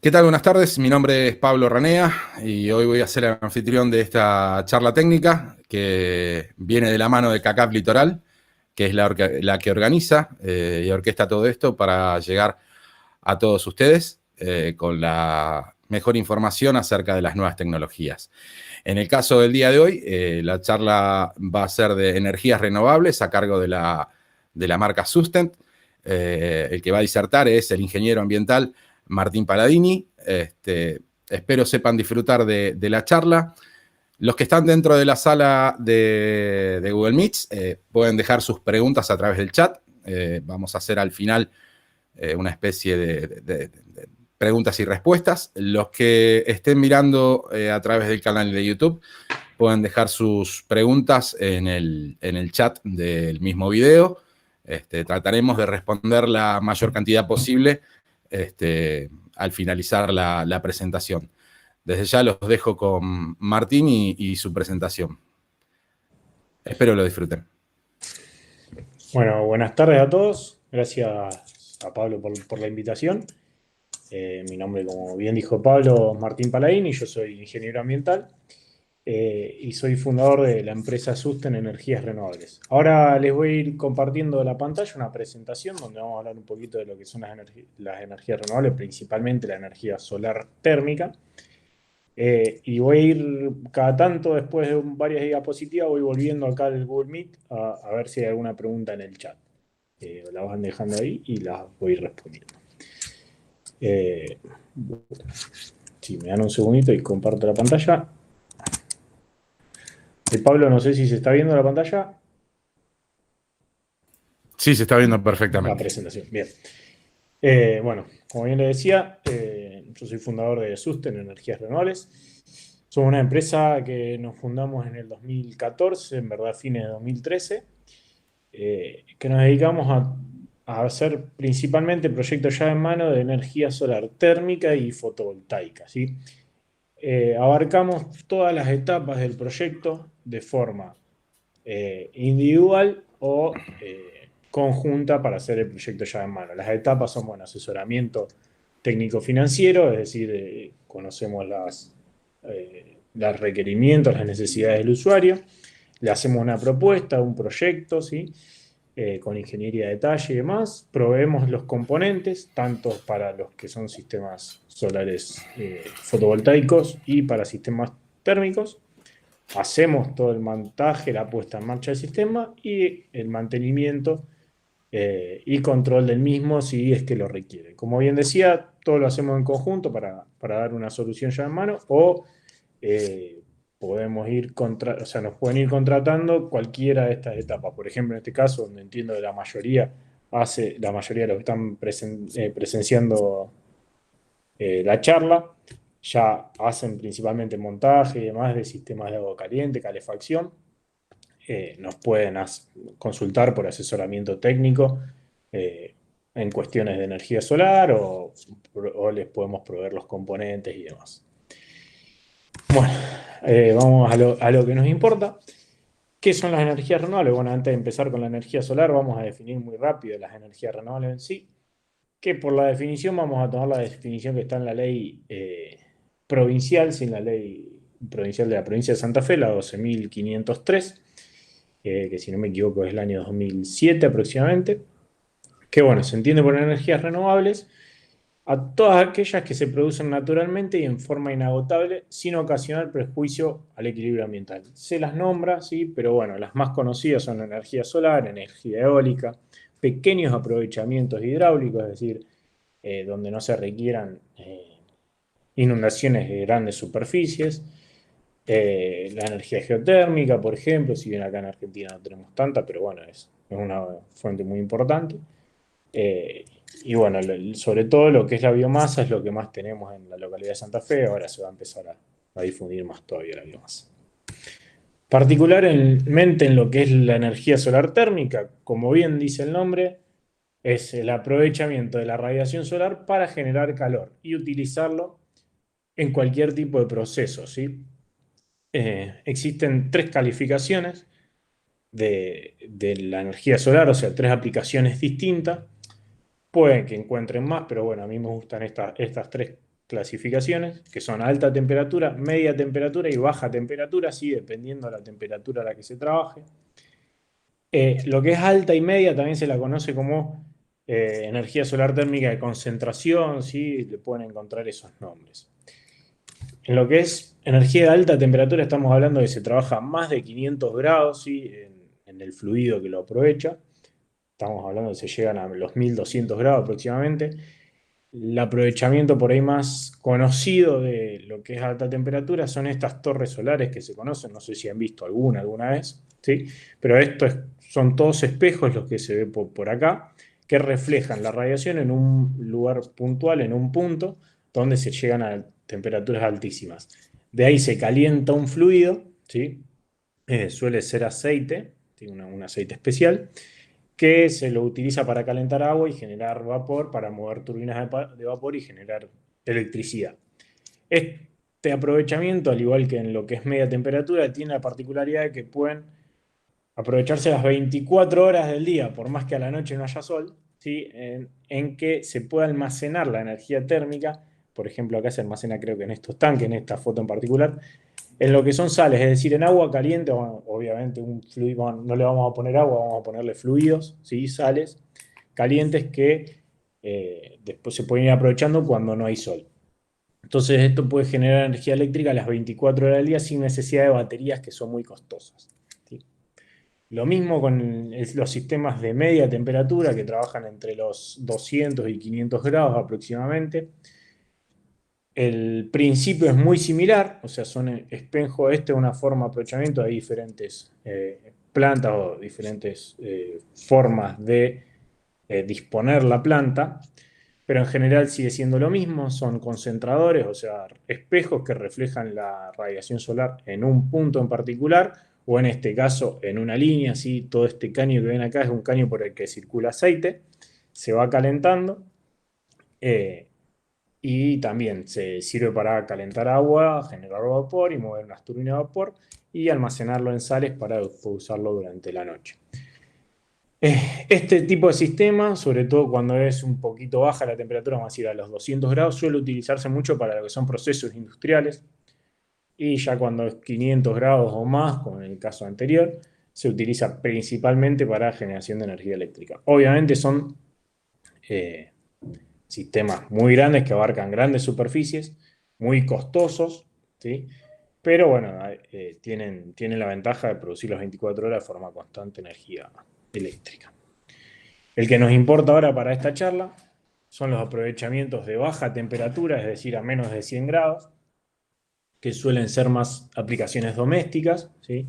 ¿Qué tal? Buenas tardes. Mi nombre es Pablo Ranea y hoy voy a ser el anfitrión de esta charla técnica que viene de la mano de CACAP Litoral, que es la que organiza y orquesta todo esto para llegar a todos ustedes con la mejor información acerca de las nuevas tecnologías. En el caso del día de hoy, la charla va a ser de energías renovables a cargo de la marca Sustent. El que va a disertar es el ingeniero ambiental Martín Paladini. Espero sepan disfrutar de la charla. Los que están dentro de la sala de Google Meets pueden dejar sus preguntas a través del chat. Vamos a hacer al final una especie de preguntas y respuestas. Los que estén mirando a través del canal de YouTube pueden dejar sus preguntas en el chat del mismo video. Trataremos de responder la mayor cantidad posible al finalizar la presentación. Desde ya los dejo con Martín y su presentación. Espero lo disfruten. Bueno, buenas tardes a todos. Gracias a Pablo por la invitación. Mi nombre, como bien dijo Pablo, es Martín Paladini, yo soy ingeniero ambiental y soy fundador de la empresa Susten Energías Renovables. Ahora les voy a ir compartiendo la pantalla una presentación donde vamos a hablar un poquito de lo que son las energías renovables, principalmente la energía solar térmica. Y voy a ir cada tanto, después de varias diapositivas, voy volviendo acá al Google Meet a ver si hay alguna pregunta en el chat. La van dejando ahí y las voy respondiendo. Si me dan un segundito y comparto la pantalla. Pablo, no sé si se está viendo la pantalla. Sí, se está viendo La perfectamente. presentación, bien. Bueno, como bien le decía, yo soy fundador de Susten Energías Renovables. Somos una empresa que nos fundamos en el 2014, en verdad fines de 2013, que nos dedicamos a hacer principalmente proyectos ya en mano de energía solar térmica y fotovoltaica, ¿sí? Abarcamos todas las etapas del proyecto de forma individual o conjunta para hacer el proyecto ya en mano. Las etapas son, bueno, asesoramiento técnico-financiero, es decir, conocemos los requerimientos, las necesidades del usuario, le hacemos una propuesta, un proyecto, ¿sí? Con ingeniería de detalle y demás, proveemos los componentes, tanto para los que son sistemas solares fotovoltaicos y para sistemas térmicos. Hacemos todo el montaje, la puesta en marcha del sistema y el mantenimiento y control del mismo si es que lo requiere. Como bien decía, todo lo hacemos en conjunto para dar una solución ya en mano o podemos o sea, nos pueden ir contratando cualquiera de estas etapas. Por ejemplo, en este caso, donde entiendo que la mayoría de los que están presenciando la charla, ya hacen principalmente montaje y demás de sistemas de agua caliente, calefacción. Nos pueden consultar por asesoramiento técnico en cuestiones de energía solar o les podemos proveer los componentes y demás. Bueno, vamos a lo que nos importa. ¿Qué son las energías renovables? Bueno, antes de empezar con la energía solar, vamos a definir muy rápido las energías renovables en sí, que por la definición vamos a tomar la definición que está en la ley provincial, sin la ley provincial de la provincia de Santa Fe, la 12.503, que si no me equivoco es el año 2007 aproximadamente, que bueno, se entiende por energías renovables a todas aquellas que se producen naturalmente y en forma inagotable sin ocasionar perjuicio al equilibrio ambiental. Se las nombra, sí, pero bueno, las más conocidas son la energía solar, energía eólica, pequeños aprovechamientos hidráulicos, es decir, donde no se requieran inundaciones de grandes superficies, la energía geotérmica, por ejemplo, si bien acá en Argentina no tenemos tanta, pero bueno, es una fuente muy importante. Eh, y bueno, sobre todo lo que es la biomasa es lo que más tenemos en la localidad de Santa Fe, ahora se va a empezar a difundir más todavía la biomasa. Particularmente en lo que es la energía solar térmica, como bien dice el nombre, es el aprovechamiento de la radiación solar para generar calor y utilizarlo en cualquier tipo de proceso, ¿sí? Existen tres calificaciones de la energía solar, o sea, tres aplicaciones distintas. Pueden que encuentren más, pero bueno, a mí me gustan estas tres clasificaciones, que son alta temperatura, media temperatura y baja temperatura, sí, dependiendo de la temperatura a la que se trabaje. Lo que es alta y media también se la conoce como energía solar térmica de concentración, ¿sí? Le pueden encontrar esos nombres. En lo que es energía de alta temperatura estamos hablando de que se trabaja más de 500 grados, ¿sí? En el fluido que lo aprovecha. Estamos hablando de que se llegan a los 1200 grados aproximadamente. El aprovechamiento por ahí más conocido de lo que es alta temperatura son estas torres solares que se conocen, no sé si han visto alguna vez, ¿sí? Pero son todos espejos los que se ve por acá, que reflejan la radiación en un lugar puntual, en un punto, donde se llegan a temperaturas altísimas. De ahí se calienta un fluido, ¿sí? Suele ser aceite, tiene un aceite especial, que se lo utiliza para calentar agua y generar vapor, para mover turbinas de vapor y generar electricidad. Este aprovechamiento, al igual que en lo que es media temperatura, tiene la particularidad de que pueden aprovecharse las 24 horas del día, por más que a la noche no haya sol, ¿sí? En que se puede almacenar la energía térmica. Por ejemplo, acá se almacena, creo que en estos tanques, en esta foto en particular, en lo que son sales, es decir, en agua caliente, obviamente un fluido, no le vamos a poner agua, vamos a ponerle fluidos, ¿sí? Sales calientes que después se pueden ir aprovechando cuando no hay sol. Entonces esto puede generar energía eléctrica a las 24 horas del día sin necesidad de baterías que son muy costosas, ¿sí? Lo mismo con los sistemas de media temperatura que trabajan entre los 200 y 500 grados aproximadamente. El principio es muy similar, o sea, son espejo, es una forma de aprovechamiento, hay diferentes plantas o diferentes formas de disponer la planta, pero en general sigue siendo lo mismo, son concentradores, o sea, espejos que reflejan la radiación solar en un punto en particular, o en este caso en una línea, ¿sí? Todo este caño que ven acá es un caño por el que circula aceite, se va calentando. Y también se sirve para calentar agua, generar vapor y mover unas turbinas de vapor y almacenarlo en sales para usarlo durante la noche. Este tipo de sistema, sobre todo cuando es un poquito baja la temperatura, vamos a decir a los 200 grados, suele utilizarse mucho para lo que son procesos industriales. Y ya cuando es 500 grados o más, como en el caso anterior, se utiliza principalmente para generación de energía eléctrica. Obviamente son sistemas muy grandes que abarcan grandes superficies, muy costosos, ¿sí? Pero bueno, tienen la ventaja de producir las 24 horas de forma constante energía eléctrica. El que nos importa ahora para esta charla son los aprovechamientos de baja temperatura, es decir, a menos de 100 grados, que suelen ser más aplicaciones domésticas, ¿sí?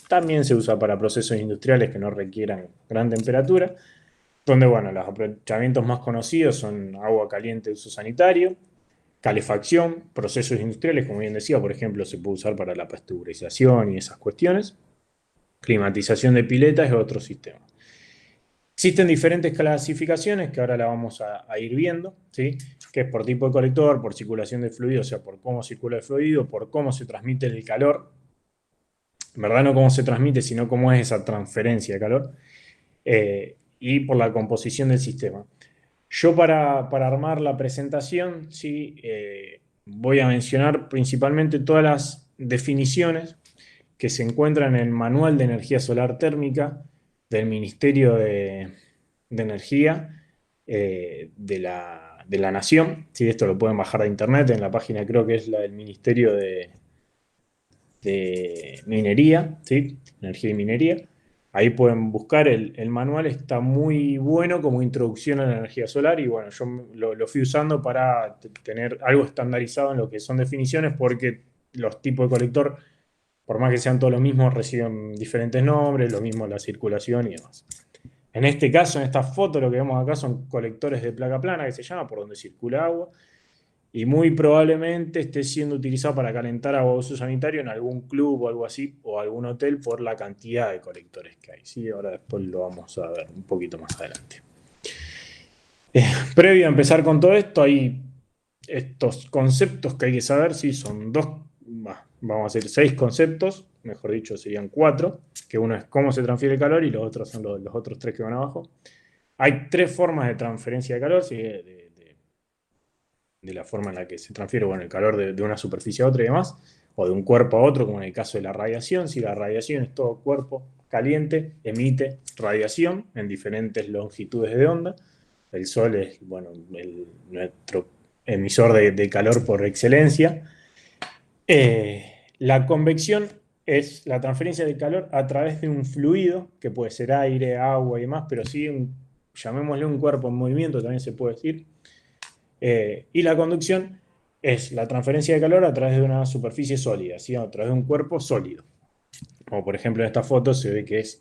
También se usa para procesos industriales que no requieran gran temperatura, donde, bueno, los aprovechamientos más conocidos son agua caliente de uso sanitario, calefacción, procesos industriales, como bien decía, por ejemplo, se puede usar para la pasteurización y esas cuestiones, climatización de piletas y otros sistemas. Existen diferentes clasificaciones que ahora la vamos a ir viendo, ¿sí? Que es por tipo de colector, por circulación de fluido, o sea, por cómo circula el fluido, por cómo se transmite el calor. En verdad no cómo se transmite, sino cómo es esa transferencia de calor. Y por la composición del sistema. Yo para armar la presentación, sí, voy a mencionar principalmente todas las definiciones que se encuentran en el Manual de Energía Solar Térmica del Ministerio de Energía de la Nación. Sí, esto lo pueden bajar de internet en la página, creo que es la del Ministerio de Minería, ¿sí? Energía y Minería. Ahí pueden buscar el manual, está muy bueno como introducción a la energía solar y bueno, yo lo fui usando para tener algo estandarizado en lo que son definiciones porque los tipos de colector, por más que sean todos los mismos, reciben diferentes nombres, lo mismo la circulación y demás. En este caso, en esta foto, lo que vemos acá son colectores de placa plana, que se llama, por donde circula agua, y muy probablemente esté siendo utilizado para calentar agua de uso sanitario en algún club o algo así, o algún hotel por la cantidad de colectores que hay. ¿Sí? Ahora después lo vamos a ver un poquito más adelante. Previo a empezar con todo esto, hay estos conceptos que hay que saber, ¿sí? Son vamos a decir 6 conceptos, mejor dicho serían 4, que uno es cómo se transfiere el calor y los otros son los otros 3 que van abajo. Hay 3 formas de transferencia de calor, ¿sí? de la forma en la que se transfiere, bueno, el calor de una superficie a otra y demás, o de un cuerpo a otro, como en el caso de la radiación. Si la radiación es todo cuerpo caliente, emite radiación en diferentes longitudes de onda. El Sol es, bueno, nuestro emisor de calor por excelencia. La convección es la transferencia de calor a través de un fluido, que puede ser aire, agua y demás, pero sí, llamémosle un cuerpo en movimiento, también se puede decir. Y la conducción es la transferencia de calor a través de una superficie sólida, ¿sí? A través de un cuerpo sólido. Como por ejemplo en esta foto se ve que es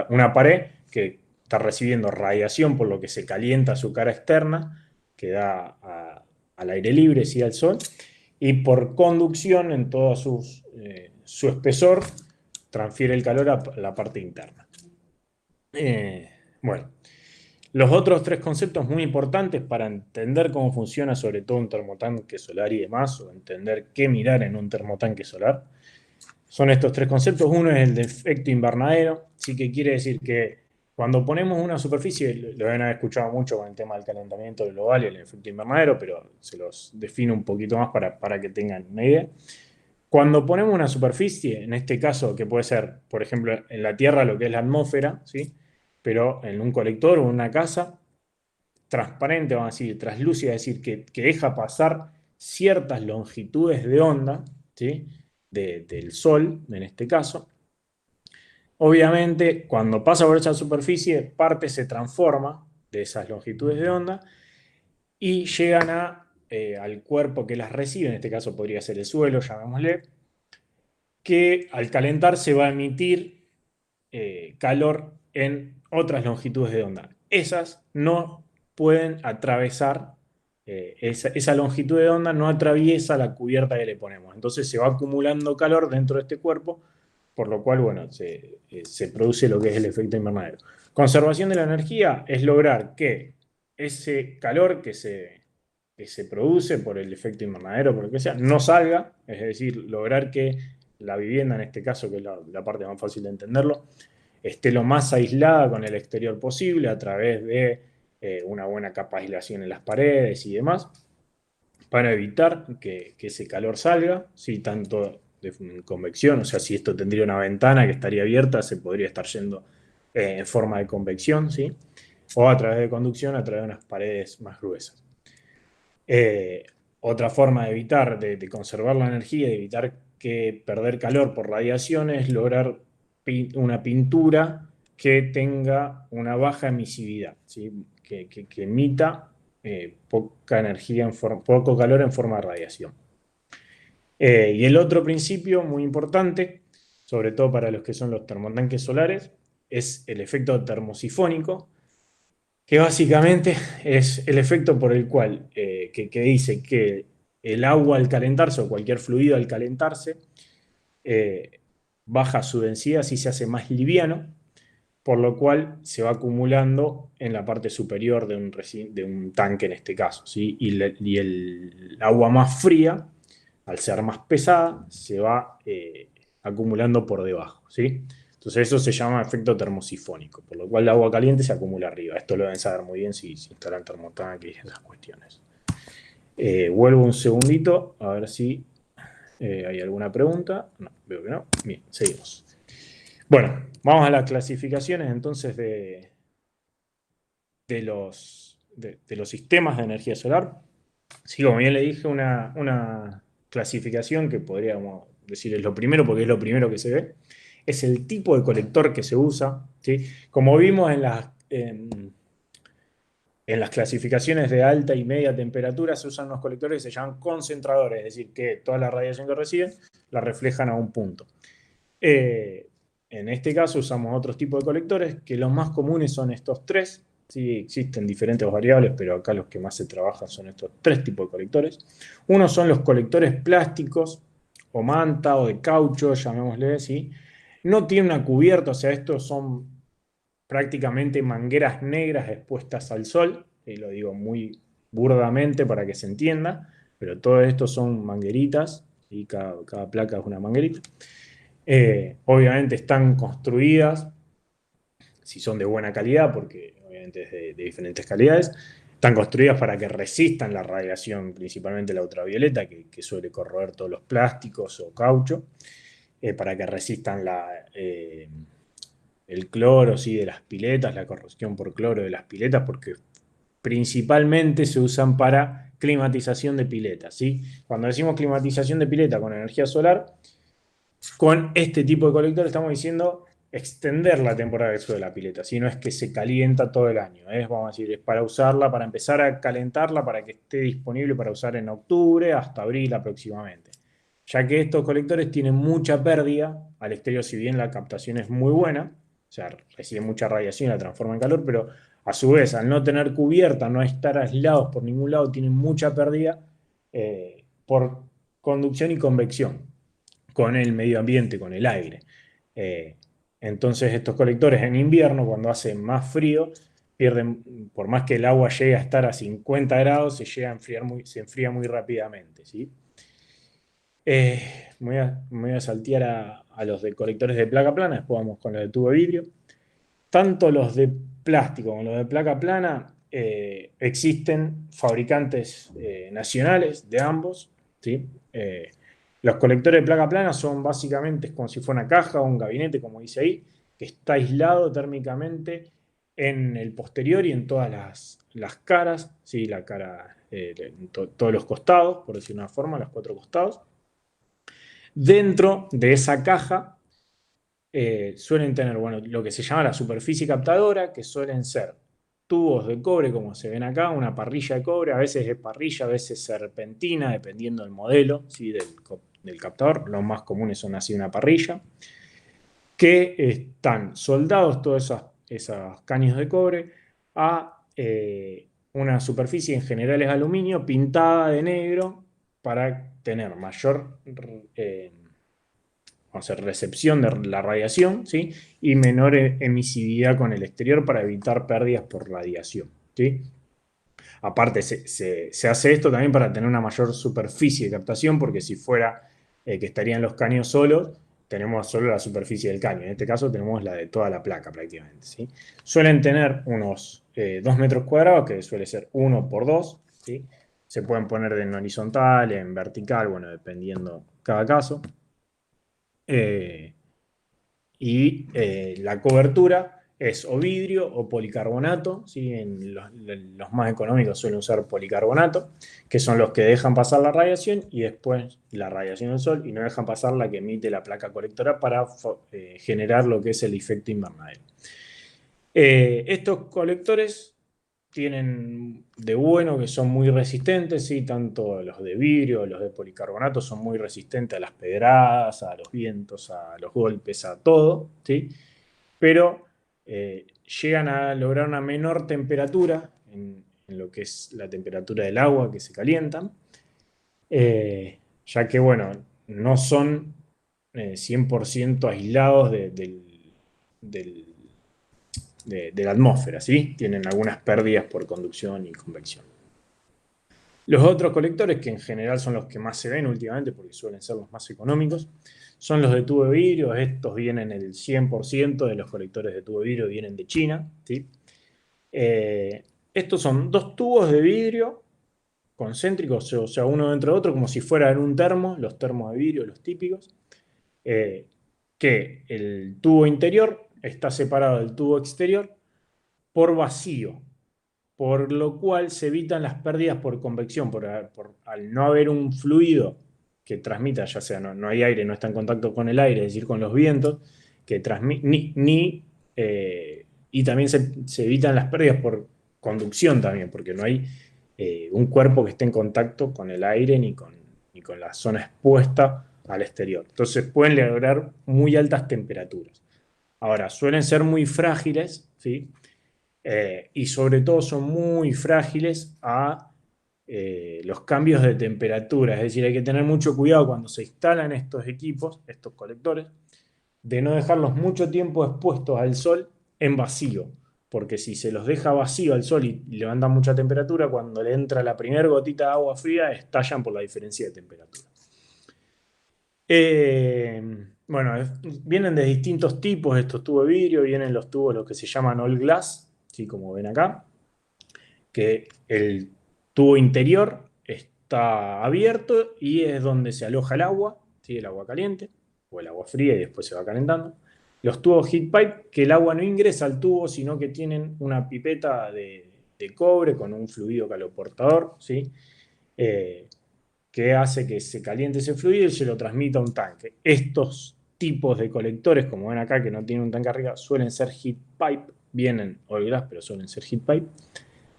una pared que está recibiendo radiación por lo que se calienta su cara externa, que da al aire libre, ¿sí? Al sol, y por conducción en todo su espesor transfiere el calor a la parte interna. Bueno, los otros tres conceptos muy importantes para entender cómo funciona sobre todo un termotanque solar y demás, o entender qué mirar en un termotanque solar, son estos tres conceptos. Uno es el de efecto invernadero, sí, que quiere decir que cuando ponemos una superficie, lo deben haber escuchado mucho con el tema del calentamiento global y el efecto invernadero, pero se los defino un poquito más para que tengan una idea. Cuando ponemos una superficie, en este caso, que puede ser, por ejemplo, en la Tierra lo que es la atmósfera, ¿sí? Pero en un colector o en una casa, transparente, vamos a decir, translúcida, es decir, que deja pasar ciertas longitudes de onda, ¿sí? Del Sol, en este caso. Obviamente, cuando pasa por esa superficie, parte se transforma de esas longitudes de onda y llegan al cuerpo que las recibe, en este caso podría ser el suelo, llamémosle, que al calentarse va a emitir calor en otras longitudes de onda. Esas no pueden atravesar, esa longitud de onda no atraviesa la cubierta que le ponemos. Entonces se va acumulando calor dentro de este cuerpo, por lo cual, bueno, se produce lo que es el efecto invernadero. Conservación de la energía es lograr que ese calor que se produce por el efecto invernadero, por lo que sea, no salga, es decir, lograr que la vivienda, en este caso, que es la parte más fácil de entenderlo, esté lo más aislada con el exterior posible a través de una buena capa de aislación en las paredes y demás, para evitar que ese calor salga, ¿sí? Tanto de convección, o sea, si esto tendría una ventana que estaría abierta, se podría estar yendo en forma de convección, ¿sí? O a través de conducción, a través de unas paredes más gruesas. Otra forma de evitar, de conservar la energía, de evitar que perder calor por radiación, es lograr una pintura que tenga una baja emisividad, ¿sí? Que emita poca energía, poco calor en forma de radiación. Y el otro principio muy importante, sobre todo para los que son los termotanques solares, es el efecto termosifónico, que básicamente es el efecto por el cual, que dice que el agua al calentarse o cualquier fluido al calentarse baja su densidad, así se hace más liviano, por lo cual se va acumulando en la parte superior de un tanque en este caso, ¿sí? Y el agua más fría, al ser más pesada, se va acumulando por debajo, ¿sí? Entonces eso se llama efecto termosifónico, por lo cual el agua caliente se acumula arriba. Esto lo deben saber muy bien si instalan termotanques y esas cuestiones. Vuelvo un segundito a ver si hay alguna pregunta. No, veo que no. Bien, seguimos. Bueno, vamos a las clasificaciones entonces de los sistemas de energía solar. Sí, como bien le dije, una clasificación que podríamos decir es lo primero, porque es lo primero que se ve, es el tipo de colector que se usa, ¿sí? Como vimos en las clasificaciones de alta y media temperatura, se usan unos colectores que se llaman concentradores, es decir, que toda la radiación que reciben la reflejan a un punto. En este caso usamos otros tipos de colectores, que los más comunes son estos tres. Sí, existen diferentes variables, pero acá los que más se trabajan son estos tres tipos de colectores. Uno son los colectores plásticos, o manta, o de caucho, llamémosle así. No tiene una cubierta, o sea, estos son prácticamente mangueras negras expuestas al sol, y lo digo muy burdamente para que se entienda, pero todo esto son mangueritas, y cada placa es una manguerita. Obviamente están construidas, si son de buena calidad, porque obviamente es de diferentes calidades, Están construidas para que resistan la radiación, principalmente la ultravioleta, que suele corroer todos los plásticos o caucho, para que resistan el cloro, ¿sí? De las piletas, la corrosión por cloro de las piletas, porque principalmente se usan para climatización de piletas, ¿sí? Cuando decimos climatización de pileta con energía solar, con este tipo de colector estamos diciendo extender la temporada de uso de la pileta, si no es que se calienta todo el año, vamos a decir, es para usarla, para empezar a calentarla para que esté disponible para usar en octubre hasta abril aproximadamente. Ya que estos colectores tienen mucha pérdida al exterior, si bien la captación es muy buena, o sea, recibe mucha radiación y la transforma en calor, pero a su vez, al no tener cubierta, no estar aislados por ningún lado, tienen mucha pérdida por conducción y convección con el medio ambiente, con el aire. Eh, entonces estos colectores en invierno, cuando hace más frío, pierden, por más que el agua llegue a estar a 50 grados, se enfría muy rápidamente, ¿sí? Me voy a saltear a los de colectores de placa plana, después vamos con los de tubo de vidrio. Tanto los de plástico como los de placa plana, existen fabricantes nacionales de ambos, ¿sí? Los colectores de placa plana son básicamente es como si fuera una caja o un gabinete, como dice ahí, que está aislado térmicamente en el posterior y en todas las caras, ¿sí? La cara, todos los costados, por decir una forma, los 4 costados. Dentro de esa caja suelen tener, bueno, lo que se llama la superficie captadora, que suelen ser tubos de cobre, como se ven acá, una parrilla de cobre, a veces es parrilla, a veces serpentina, dependiendo del modelo, ¿sí? del captador. Los más comunes son así una parrilla, que están soldados todos esos caños de cobre a una superficie, en general es aluminio, pintada de negro para tener mayor vamos a hacer recepción de la radiación, ¿sí? Y menor emisividad con el exterior para evitar pérdidas por radiación, ¿sí? Aparte, se hace esto también para tener una mayor superficie de captación, porque si fuera que estarían los caños solos, tenemos solo la superficie del caño. En este caso tenemos la de toda la placa prácticamente, ¿sí? Suelen tener unos 2 metros cuadrados, que suele ser 1 por 2, ¿sí? Se pueden poner en horizontal, en vertical, bueno, dependiendo cada caso. La cobertura es o vidrio o policarbonato, ¿sí? En los más económicos suelen usar policarbonato, que son los que dejan pasar la radiación y después la radiación del sol y no dejan pasar la que emite la placa colectora para generar lo que es el efecto invernadero. Estos colectores tienen de bueno que son muy resistentes, ¿sí? Tanto los de vidrio, los de policarbonato son muy resistentes a las pedradas, a los vientos, a los golpes, a todo, ¿sí? Pero llegan a lograr una menor temperatura en lo que es la temperatura del agua que se calientan, ya que, bueno, no son 100% aislados de la atmósfera, ¿sí? Tienen algunas pérdidas por conducción y convección. Los otros colectores, que en general son los que más se ven últimamente, porque suelen ser los más económicos, son los de tubo de vidrio. Estos vienen, el 100% de los colectores de tubo de vidrio vienen de China, ¿sí? Estos son 2 tubos de vidrio concéntricos, o sea, uno dentro de otro, como si fueran un termo, los termos de vidrio, los típicos, que el tubo interior está separado del tubo exterior por vacío, por lo cual se evitan las pérdidas por convección, al no haber un fluido que transmita, ya sea no hay aire, no está en contacto con el aire, es decir, con los vientos, que y también se evitan las pérdidas por conducción también, porque no hay un cuerpo que esté en contacto con el aire ni con la zona expuesta al exterior. Entonces pueden lograr muy altas temperaturas. Ahora, suelen ser muy frágiles, ¿sí? Y sobre todo son muy frágiles a los cambios de temperatura. Es decir, hay que tener mucho cuidado cuando se instalan estos equipos, estos colectores, de no dejarlos mucho tiempo expuestos al sol en vacío. Porque si se los deja vacío al sol y levantan mucha temperatura, cuando le entra la primera gotita de agua fría, estallan por la diferencia de temperatura. Bueno, vienen de distintos tipos estos tubos de vidrio, vienen los tubos, los que se llaman all glass, ¿sí? Como ven acá, que el tubo interior está abierto y es donde se aloja el agua, ¿sí? El agua caliente o el agua fría y después se va calentando. Los tubos heat pipe, que el agua no ingresa al tubo, sino que tienen una pipeta de cobre con un fluido caloportador, ¿sí? Que hace que se caliente ese fluido y se lo transmita a un tanque. Estos tipos de colectores, como ven acá, que no tienen un tanque arriba, suelen ser heat pipe, vienen oil gas, pero suelen ser heat pipe,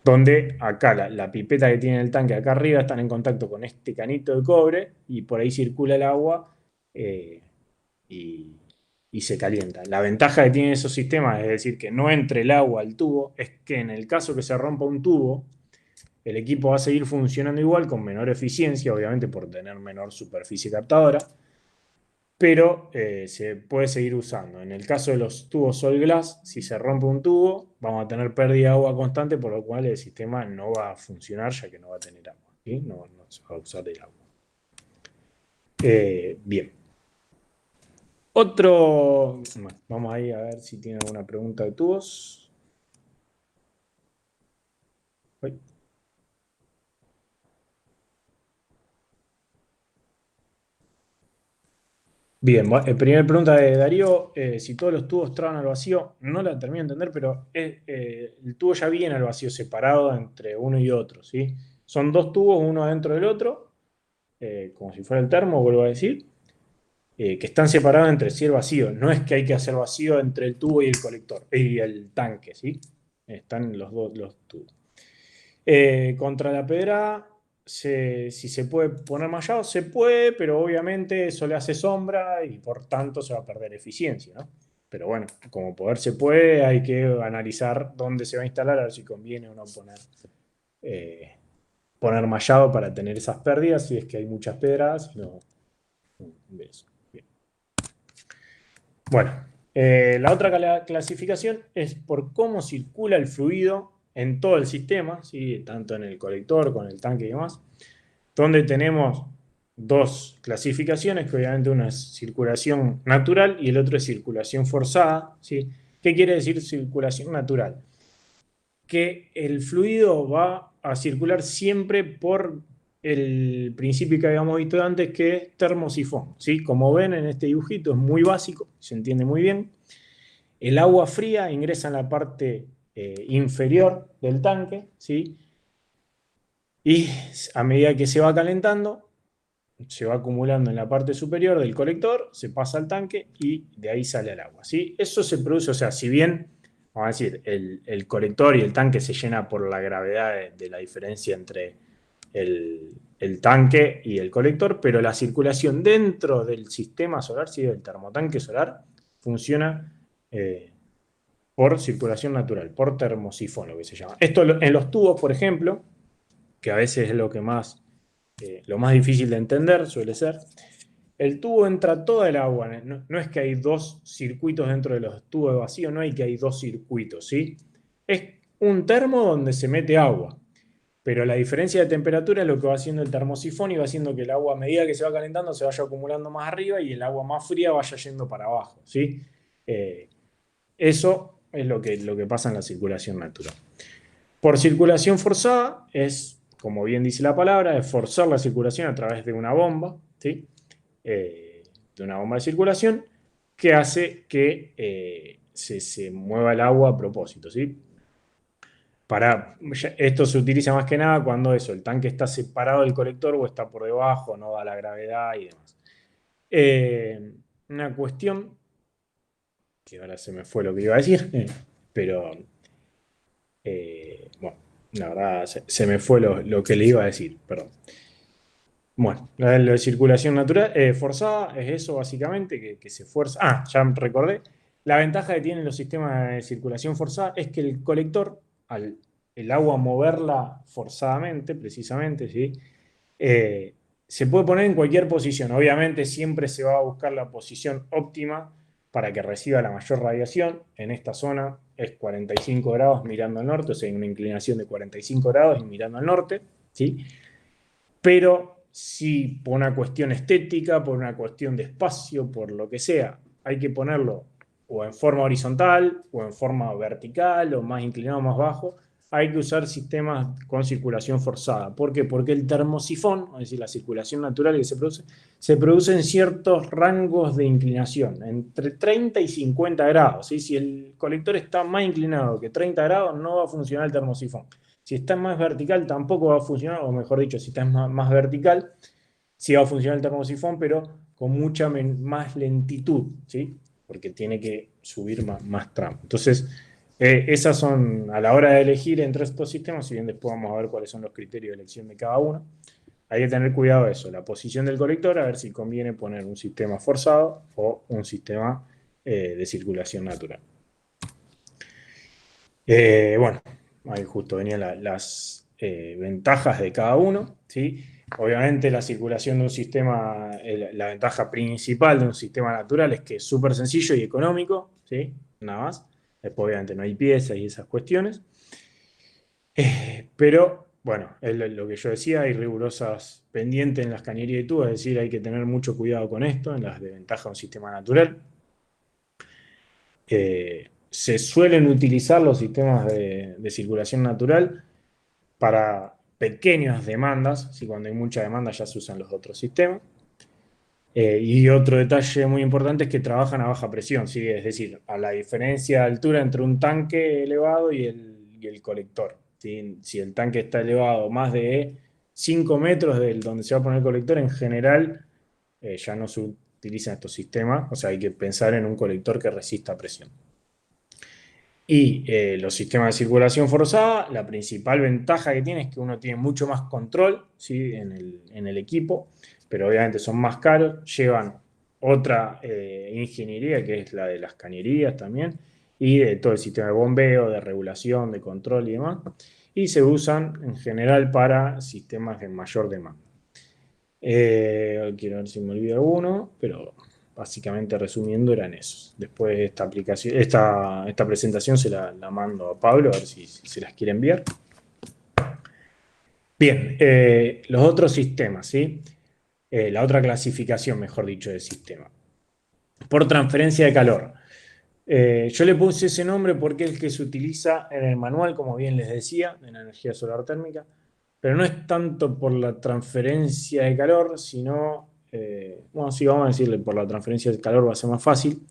donde acá la pipeta que tiene el tanque acá arriba están en contacto con este canito de cobre y por ahí circula el agua eh, y, y se calienta. La ventaja que tienen esos sistemas, es decir, que no entre el agua al tubo, es que en el caso que se rompa un tubo, el equipo va a seguir funcionando igual, con menor eficiencia, obviamente por tener menor superficie captadora, pero se puede seguir usando. En el caso de los tubos Sol Glass, si se rompe un tubo, vamos a tener pérdida de agua constante, por lo cual el sistema no va a funcionar ya que no va a tener agua. ¿Sí? No se va a usar el agua. Bien. Otro. Bueno, vamos ahí a ver si tiene alguna pregunta de tubos. Uy. Bien, primera pregunta de Darío, si todos los tubos traban al vacío, no la termino de entender, pero el tubo ya viene al vacío separado entre uno y otro, ¿sí? Son dos tubos, uno adentro del otro, como si fuera el termo, vuelvo a decir, que están separados entre sí y el vacío. No es que hay que hacer vacío entre el tubo y el colector, y el tanque, ¿sí? Están los dos los tubos. Contra la pedra, si se puede poner mallado, se puede, pero obviamente eso le hace sombra y por tanto se va a perder eficiencia, ¿no? Pero bueno, como poder se puede, hay que analizar dónde se va a instalar, a ver si conviene o no poner mallado para tener esas pérdidas, si es que hay muchas pedradas. No, eso. Bien. Bueno, la otra clasificación es por cómo circula el fluido en todo el sistema, ¿sí? Tanto en el colector, con el tanque y demás, donde tenemos dos clasificaciones, que obviamente una es circulación natural y el otro es circulación forzada, ¿sí? ¿Qué quiere decir circulación natural? Que el fluido va a circular siempre por el principio que habíamos visto antes, que es termosifón, ¿sí? Como ven en este dibujito, es muy básico, se entiende muy bien. El agua fría ingresa en la parte inferior del tanque, ¿sí? Y a medida que se va calentando, se va acumulando en la parte superior del colector, se pasa al tanque y de ahí sale el agua, ¿sí? Eso se produce, o sea, si bien, vamos a decir, colector y el tanque se llena por la gravedad de la diferencia entre el tanque y el colector, pero la circulación dentro del sistema solar, ¿sí? Del termotanque solar, funciona por circulación natural, por termosifón, lo que se llama. Esto en los tubos, por ejemplo, que a veces es lo más difícil de entender, suele ser. El tubo entra toda el agua, no es que hay dos circuitos dentro de los tubos de vacío, no hay que hay dos circuitos, ¿sí? Es un termo donde se mete agua, pero la diferencia de temperatura es lo que va haciendo el termosifón y va haciendo que el agua a medida que se va calentando se vaya acumulando más arriba y el agua más fría vaya yendo para abajo, ¿sí? Eso es lo que pasa en la circulación natural. Por circulación forzada es, como bien dice la palabra, es forzar la circulación a través de una bomba, ¿sí? De una bomba de circulación que hace que se mueva el agua a propósito, ¿sí? Esto se utiliza más que nada cuando el tanque está separado del colector o está por debajo, no da la gravedad y demás. Una cuestión que ahora se me fue lo que iba a decir, pero bueno, la verdad se me fue lo que le iba a decir, perdón. Bueno, la de circulación natural, forzada es eso básicamente, que se fuerza. Ah, ya recordé. La ventaja que tienen los sistemas de circulación forzada es que el colector, al el agua moverla forzadamente, precisamente, ¿sí? Se puede poner en cualquier posición. Obviamente siempre se va a buscar la posición óptima para que reciba la mayor radiación. En esta zona es 45 grados mirando al norte, o sea, hay una inclinación de 45 grados y mirando al norte, ¿sí? Pero si por una cuestión estética, por una cuestión de espacio, por lo que sea, hay que ponerlo o en forma horizontal, o en forma vertical, o más inclinado, o más bajo, hay que usar sistemas con circulación forzada. ¿Por qué? Porque el termosifón, es decir, la circulación natural que se produce en ciertos rangos de inclinación, entre 30 y 50 grados. ¿Sí? Si el colector está más inclinado que 30 grados, no va a funcionar el termosifón. Si está más vertical, tampoco va a funcionar, o mejor dicho, si está más vertical, sí va a funcionar el termosifón, pero con mucha más lentitud, ¿sí? Porque tiene que subir más tramo. Entonces, esas son, a la hora de elegir entre estos sistemas, si bien después vamos a ver cuáles son los criterios de elección de cada uno, hay que tener cuidado de eso, la posición del colector, a ver si conviene poner un sistema forzado o un sistema de circulación natural. Bueno, ahí justo venían las ventajas de cada uno, ¿sí? Obviamente la circulación de un sistema, la ventaja principal de un sistema natural es que es súper sencillo y económico, ¿sí? Nada más. Después obviamente no hay piezas y esas cuestiones. Pero, bueno, es lo que yo decía, hay rigurosas pendientes en las cañerías de tubo, es decir, hay que tener mucho cuidado con esto, en las desventajas de un sistema natural. Se suelen utilizar los sistemas de circulación natural para pequeñas demandas, si cuando hay mucha demanda ya se usan los otros sistemas. Y otro detalle muy importante es que trabajan a baja presión, ¿sí? Es decir, a la diferencia de altura entre un tanque elevado y el colector. ¿Sí? Si el tanque está elevado más de 5 metros del donde se va a poner el colector, en general ya no se utilizan estos sistemas, o sea, hay que pensar en un colector que resista presión. Y los sistemas de circulación forzada, la principal ventaja que tiene es que uno tiene mucho más control, ¿sí? en el equipo, pero obviamente son más caros, llevan otra ingeniería que es la de las cañerías también, y de todo el sistema de bombeo, de regulación, de control y demás, y se usan en general para sistemas de mayor demanda. Quiero ver si me olvido alguno, pero básicamente resumiendo eran esos. Después esta aplicación, esta presentación se la mando a Pablo a ver si se las quiere enviar. Bien, los otros sistemas, ¿sí? La otra clasificación, mejor dicho, del sistema. Por transferencia de calor. Yo le puse ese nombre porque es el que se utiliza en el manual, como bien les decía, de la energía solar térmica, pero no es tanto por la transferencia de calor, sino, bueno, sí, vamos a decirle por la transferencia de calor va a ser más fácil,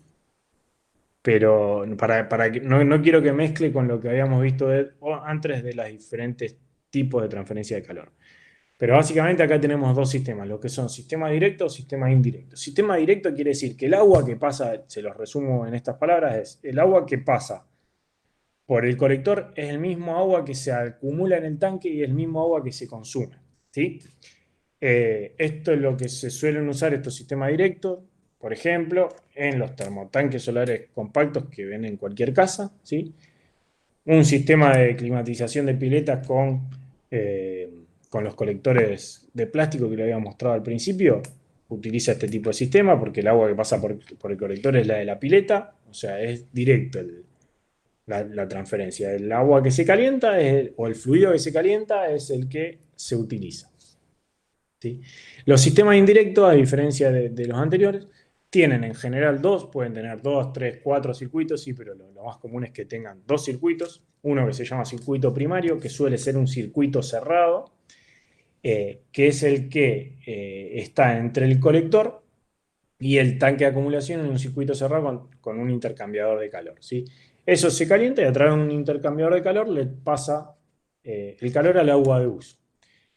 pero para que, no quiero que mezcle con lo que habíamos visto antes de los diferentes tipos de transferencia de calor. Pero básicamente acá tenemos dos sistemas, lo que son sistemas directos o sistemas indirectos. Sistema directo quiere decir que el agua que pasa, se los resumo en estas palabras, es el agua que pasa por el colector es el mismo agua que se acumula en el tanque y el mismo agua que se consume. ¿Sí? Esto es lo que se suelen usar estos sistemas directos, por ejemplo, en los termotanques solares compactos que ven en cualquier casa. ¿Sí? Un sistema de climatización de piletas con los colectores de plástico que le había mostrado al principio, utiliza este tipo de sistema porque el agua que pasa por el colector es la de la pileta, o sea, es directo la transferencia. El agua que se calienta o el fluido que se calienta es el que se utiliza. ¿Sí? Los sistemas indirectos, a diferencia de los anteriores, tienen en general pueden tener dos, tres, cuatro circuitos, sí, pero lo más común es que tengan dos circuitos. Uno que se llama circuito primario, que suele ser un circuito cerrado, que es el que está entre el colector y el tanque de acumulación en un circuito cerrado con un intercambiador de calor. ¿Sí? Eso se calienta y a través de un intercambiador de calor le pasa el calor al agua de uso.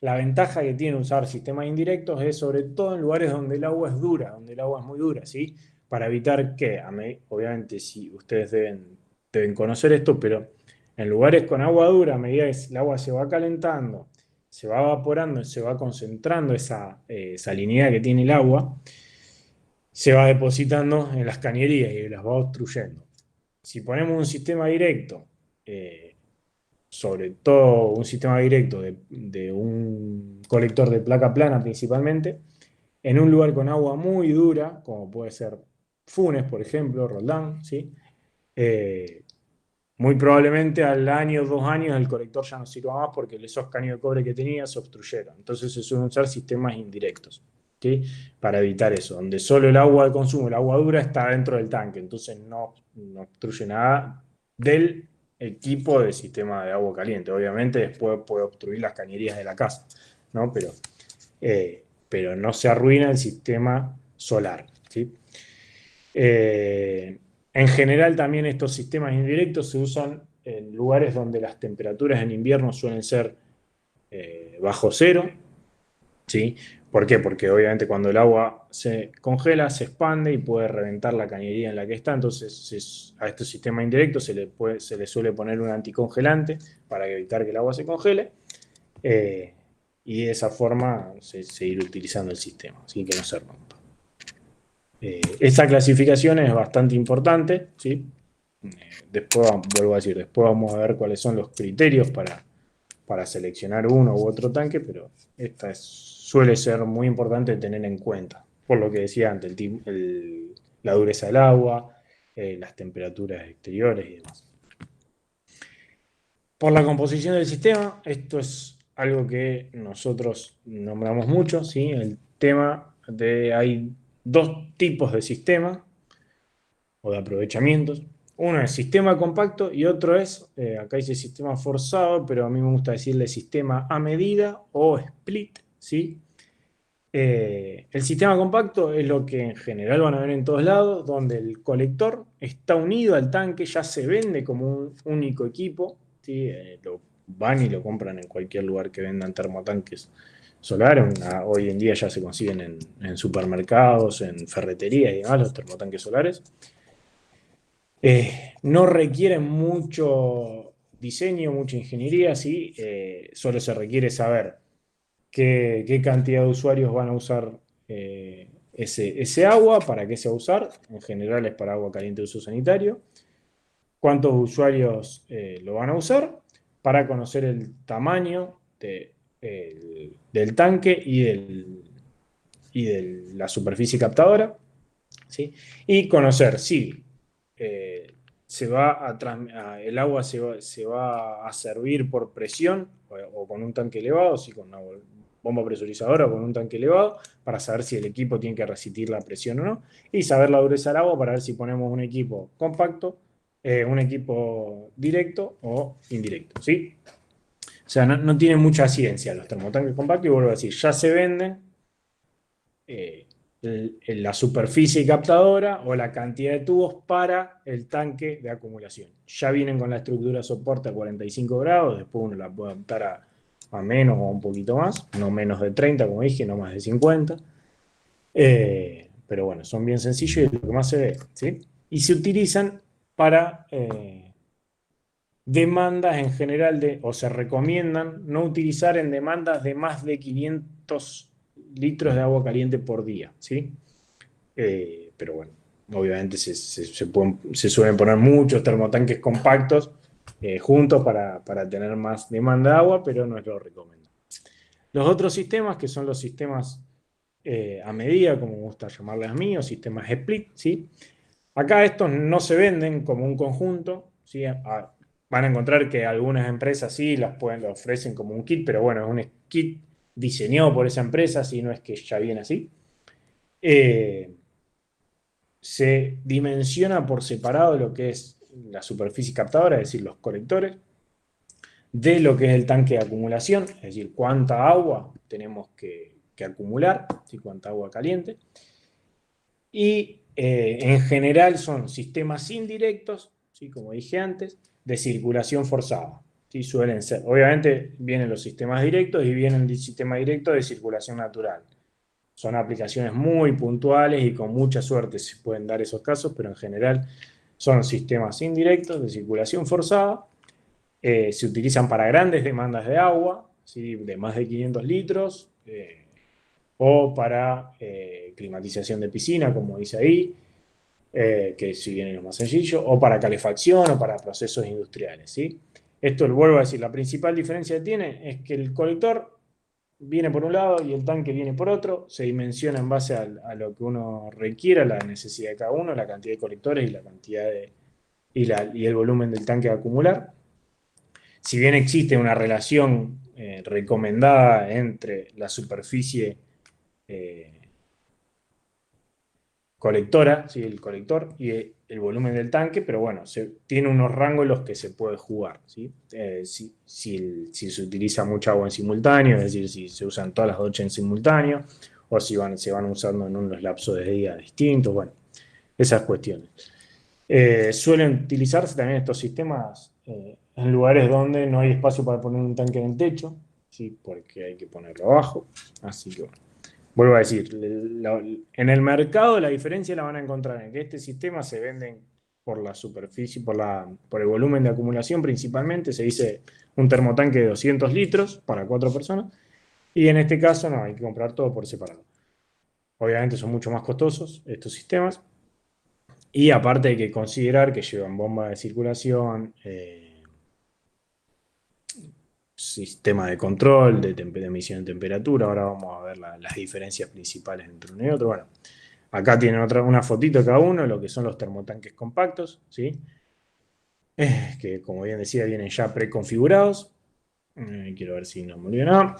La ventaja que tiene usar sistemas indirectos es sobre todo en lugares donde el agua es dura, donde el agua es muy dura, ¿sí? Para evitar que, obviamente si ustedes deben conocer esto, pero en lugares con agua dura, a medida que el agua se va calentando, se va evaporando, se va concentrando esa salinidad que tiene el agua, se va depositando en las cañerías y las va obstruyendo. Si ponemos un sistema directo, sobre todo un sistema directo de un colector de placa plana principalmente, en un lugar con agua muy dura, como puede ser Funes, por ejemplo, Roldán, ¿sí? Muy probablemente al año, 2 años, el colector ya no sirva más porque esos caños de cobre que tenía se obstruyeron. Entonces se suelen usar sistemas indirectos, ¿sí? Para evitar eso, donde solo el agua de consumo, el agua dura, está dentro del tanque, entonces no obstruye nada del equipo de sistema de agua caliente. Obviamente después puede obstruir las cañerías de la casa, ¿no? Pero no se arruina el sistema solar, ¿sí? En general también estos sistemas indirectos se usan en lugares donde las temperaturas en invierno suelen ser bajo cero, ¿sí? ¿Por qué? Porque obviamente cuando el agua se congela, se expande y puede reventar la cañería en la que está. Entonces a este sistema indirecto se le suele poner un anticongelante para evitar que el agua se congele. Y de esa forma seguir utilizando el sistema, así que no se rompa. Esta clasificación es bastante importante, ¿sí? Después, vuelvo a decir, después vamos a ver cuáles son los criterios para seleccionar uno u otro tanque, pero suele ser muy importante tener en cuenta, por lo que decía antes, la dureza del agua, las temperaturas exteriores y demás. Por la composición del sistema, esto es algo que nosotros nombramos mucho, ¿sí? El tema hay dos tipos de sistema o de aprovechamientos. Uno es sistema compacto y otro es, acá dice sistema forzado, pero a mí me gusta decirle sistema a medida o split, ¿sí? El sistema compacto es lo que en general van a ver en todos lados, donde el colector está unido al tanque, ya se vende como un único equipo, ¿sí? Lo van y lo compran en cualquier lugar que vendan termotanques solares. Hoy en día ya se consiguen en supermercados, en ferreterías y demás los termotanques solares. No requieren mucho diseño, mucha ingeniería, ¿sí? Solo se requiere saber qué cantidad de usuarios van a usar ese agua, para qué se va a usar. En general es para agua caliente de uso sanitario. Cuántos usuarios lo van a usar, para conocer el tamaño del tanque y de la superficie captadora, ¿sí? Y conocer si el agua se va a servir por presión o con un tanque elevado, si con una bomba presurizadora o con un tanque elevado, para saber si el equipo tiene que resistir la presión o no, y saber la dureza del agua para ver si ponemos un equipo compacto, un equipo directo o indirecto, ¿sí? O sea, no tiene mucha ciencia los termotanques compactos, y vuelvo a decir, ya se venden la superficie captadora o la cantidad de tubos para el tanque de acumulación. Ya vienen con la estructura de soporte a 45 grados, después uno la puede adaptar a menos o un poquito más, no menos de 30, como dije, no más de 50. Pero bueno, son bien sencillos y es lo que más se ve, ¿sí? Y se utilizan para demandas en general, o se recomiendan no utilizar en demandas de más de 500 litros de agua caliente por día, ¿sí? Pero bueno, obviamente se suelen poner muchos termotanques compactos juntos para tener más demanda de agua, pero no es lo recomendable. Los otros sistemas, que son los sistemas a medida, como me gusta llamarles a mí, o sistemas split, ¿sí? Acá estos no se venden como un conjunto, ¿sí? Van a encontrar que algunas empresas sí lo ofrecen como un kit, pero bueno, es un kit diseñado por esa empresa, ¿sí? No es que ya viene así. Se dimensiona por separado lo que es la superficie captadora, es decir, los colectores, de lo que es el tanque de acumulación, es decir, cuánta agua tenemos que acumular, ¿sí? Cuánta agua caliente. Y en general son sistemas indirectos, ¿sí? Como dije antes, de circulación forzada. ¿Sí? Suelen ser. Obviamente vienen los sistemas directos y vienen el sistema directo de circulación natural. Son aplicaciones muy puntuales y con mucha suerte se pueden dar esos casos, pero en general son sistemas indirectos de circulación forzada. Se utilizan para grandes demandas de agua, ¿sí? De más de 500 litros, o para climatización de piscina, como dice ahí, que si bien es lo más sencillo, o para calefacción o para procesos industriales, ¿sí? Esto, lo vuelvo a decir, la principal diferencia que tiene es que el colector viene por un lado y el tanque viene por otro, se dimensiona en base a lo que uno requiera, la necesidad de cada uno, la cantidad de colectores y la cantidad y el volumen del tanque a acumular. Si bien existe una relación recomendada entre la superficie colectora, ¿sí? El colector, y el volumen del tanque, pero bueno, tiene unos rangos en los que se puede jugar, ¿sí? Si se utiliza mucha agua en simultáneo, es decir, si se usan todas las duchas en simultáneo, o si se van usando en unos lapsos de día distintos, bueno, esas cuestiones. Suelen utilizarse también estos sistemas en lugares donde no hay espacio para poner un tanque en el techo, ¿sí? Porque hay que ponerlo abajo, así que bueno. Vuelvo a decir, en el mercado la diferencia la van a encontrar en que este sistema se vende por la superficie, por el volumen de acumulación principalmente, se dice un termotanque de 200 litros para 4 personas, y en este caso no, hay que comprar todo por separado. Obviamente son mucho más costosos estos sistemas, y aparte hay que considerar que llevan bomba de circulación, sistema de control, de medición de temperatura. Ahora vamos a ver las diferencias principales entre uno y otro. Bueno, acá tienen una fotito cada uno de lo que son los termotanques compactos, ¿sí? Que como bien decía, vienen ya preconfigurados. Quiero ver si no me olvido nada.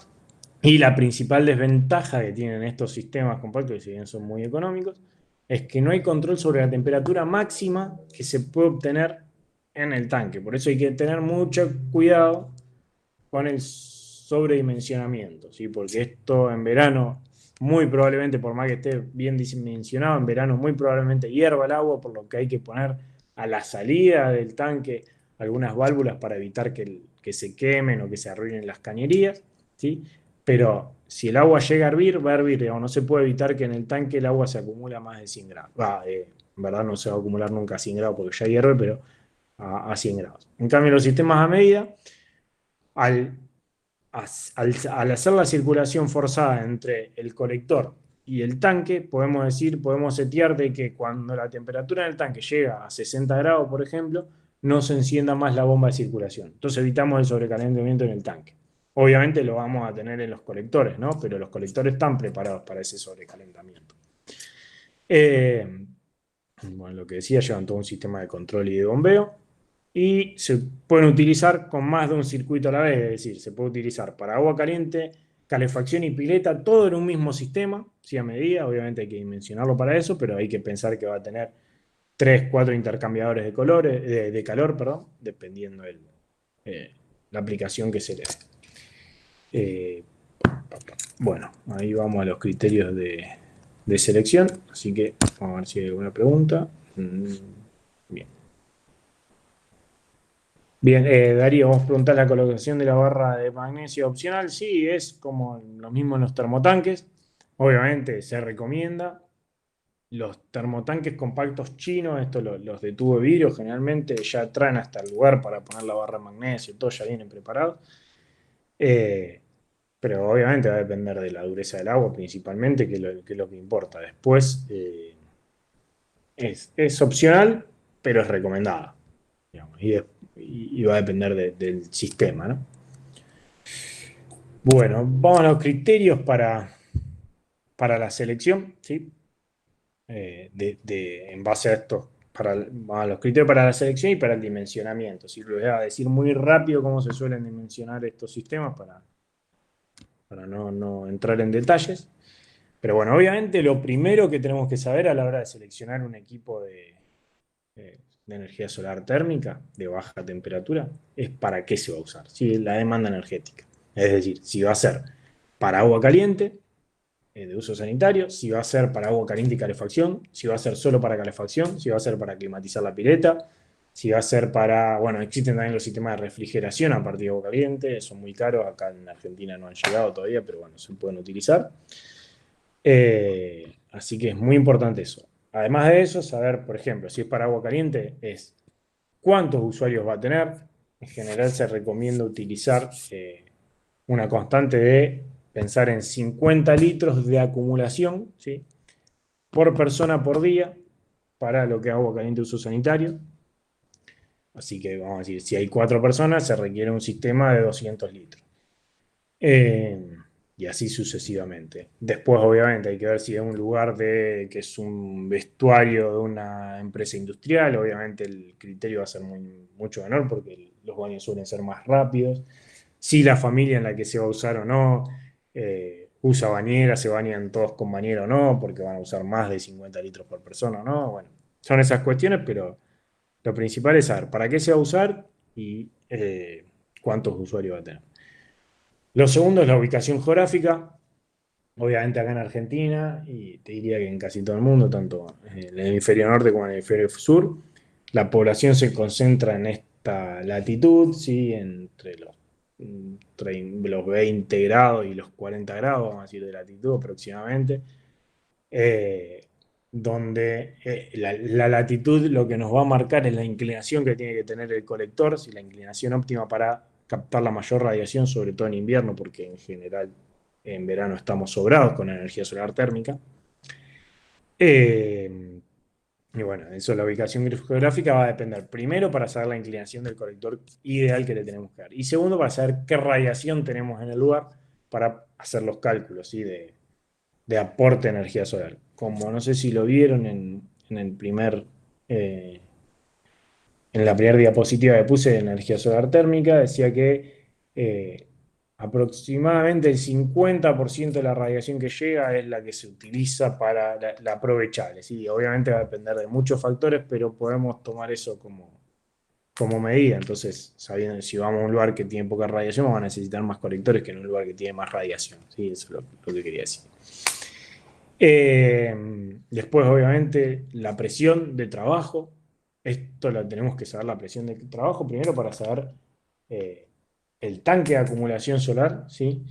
Y la principal desventaja que tienen estos sistemas compactos, que si bien son muy económicos, es que no hay control sobre la temperatura máxima que se puede obtener en el tanque. Por eso hay que tener mucho cuidado con el sobredimensionamiento, ¿sí? Porque esto en verano, muy probablemente, por más que esté bien dimensionado, en verano muy probablemente hierva el agua, por lo que hay que poner a la salida del tanque algunas válvulas para evitar que se quemen o que se arruinen las cañerías, ¿sí? Pero si el agua llega a hervir, va a hervir, digamos, no se puede evitar que en el tanque el agua se acumule a más de 100 grados. En verdad no se va a acumular nunca a 100 grados porque ya hierve, pero a 100 grados. En cambio, los sistemas a medida, al al hacer la circulación forzada entre el colector y el tanque, podemos setear de que cuando la temperatura del tanque llega a 60 grados, por ejemplo, no se encienda más la bomba de circulación. Entonces evitamos el sobrecalentamiento en el tanque. Obviamente lo vamos a tener en los colectores, ¿no? Pero los colectores están preparados para ese sobrecalentamiento. Bueno, lo que decía, llevan todo un sistema de control y de bombeo y se pueden utilizar con más de un circuito a la vez, es decir, se puede utilizar para agua caliente, calefacción y pileta, todo en un mismo sistema, sí a medida, obviamente hay que dimensionarlo para eso, pero hay que pensar que va a tener 3, 4 intercambiadores de colores, de calor, perdón, dependiendo eh, la aplicación que se le dé. Bueno, ahí vamos a los criterios de selección, así que vamos a ver si hay alguna pregunta. Bien. Bien, Darío, vos preguntás la colocación de la barra de magnesio opcional. Sí, es como lo mismo en los termotanques. Obviamente se recomienda. Los termotanques compactos chinos, estos los de tubo de vidrio, generalmente ya traen hasta el lugar para poner la barra de magnesio, todo ya viene preparado. Pero obviamente va a depender de la dureza del agua principalmente, que es lo que importa. Después es opcional, pero es recomendada, digamos, y va a depender del sistema, ¿no? Bueno, vamos a los criterios para la selección, ¿sí? En base a esto, vamos a los criterios para la selección y para el dimensionamiento. ¿Sí? Lo voy a decir muy rápido cómo se suelen dimensionar estos sistemas para no entrar en detalles. Pero bueno, obviamente lo primero que tenemos que saber a la hora de seleccionar un equipo de energía solar térmica de baja temperatura es para qué se va a usar, ¿sí? La demanda energética. Es decir, si va a ser para agua caliente, de uso sanitario, si va a ser para agua caliente y calefacción, si va a ser solo para calefacción, si va a ser para climatizar la pileta, si va a ser para, bueno, existen también los sistemas de refrigeración a partir de agua caliente, son muy caros, acá en Argentina no han llegado todavía, pero bueno, se pueden utilizar. Así que es muy importante eso. Además de eso, saber, por ejemplo, si es para agua caliente, es cuántos usuarios va a tener. En general se recomienda utilizar una constante de pensar en 50 litros de acumulación, ¿sí? Por persona por día para lo que es agua caliente de uso sanitario. Así que vamos a decir, si hay 4 personas, se requiere un sistema de 200 litros. Y así sucesivamente. Después, obviamente, hay que ver si es un lugar que es un vestuario de una empresa industrial. Obviamente, el criterio va a ser mucho menor porque los baños suelen ser más rápidos. Si la familia en la que se va a usar o no usa bañera, se bañan todos con bañera o no, porque van a usar más de 50 litros por persona o no. Bueno, son esas cuestiones, pero lo principal es saber para qué se va a usar y cuántos usuarios va a tener. Lo segundo es la ubicación geográfica. Obviamente acá en Argentina, y te diría que en casi todo el mundo, tanto en el hemisferio norte como en el hemisferio sur, la población se concentra en esta latitud, ¿sí? Entre los 20 grados y los 40 grados, vamos a decir, de latitud aproximadamente, eh, donde la latitud lo que nos va a marcar es la inclinación que tiene que tener el colector, si la inclinación óptima para captar la mayor radiación, sobre todo en invierno, porque en general en verano estamos sobrados con energía solar térmica. Eh, y bueno, eso, la ubicación geográfica va a depender primero para saber la inclinación del colector ideal que le tenemos que dar. Y segundo, para saber qué radiación tenemos en el lugar para hacer los cálculos, ¿sí? De aporte de energía solar. Como no sé si lo vieron en el eh, en la primera diapositiva que puse de energía solar térmica, decía que aproximadamente el 50% de la radiación que llega es la que se utiliza para la aprovechable. ¿Sí? Obviamente va a depender de muchos factores, pero podemos tomar eso como medida. Entonces, sabiendo si vamos a un lugar que tiene poca radiación, vamos a necesitar más colectores que en un lugar que tiene más radiación. ¿Sí? Eso es lo que quería decir. Después, obviamente, la presión de trabajo. Esto lo tenemos que saber, la presión de trabajo, primero para saber eh, el tanque de acumulación solar, ¿sí?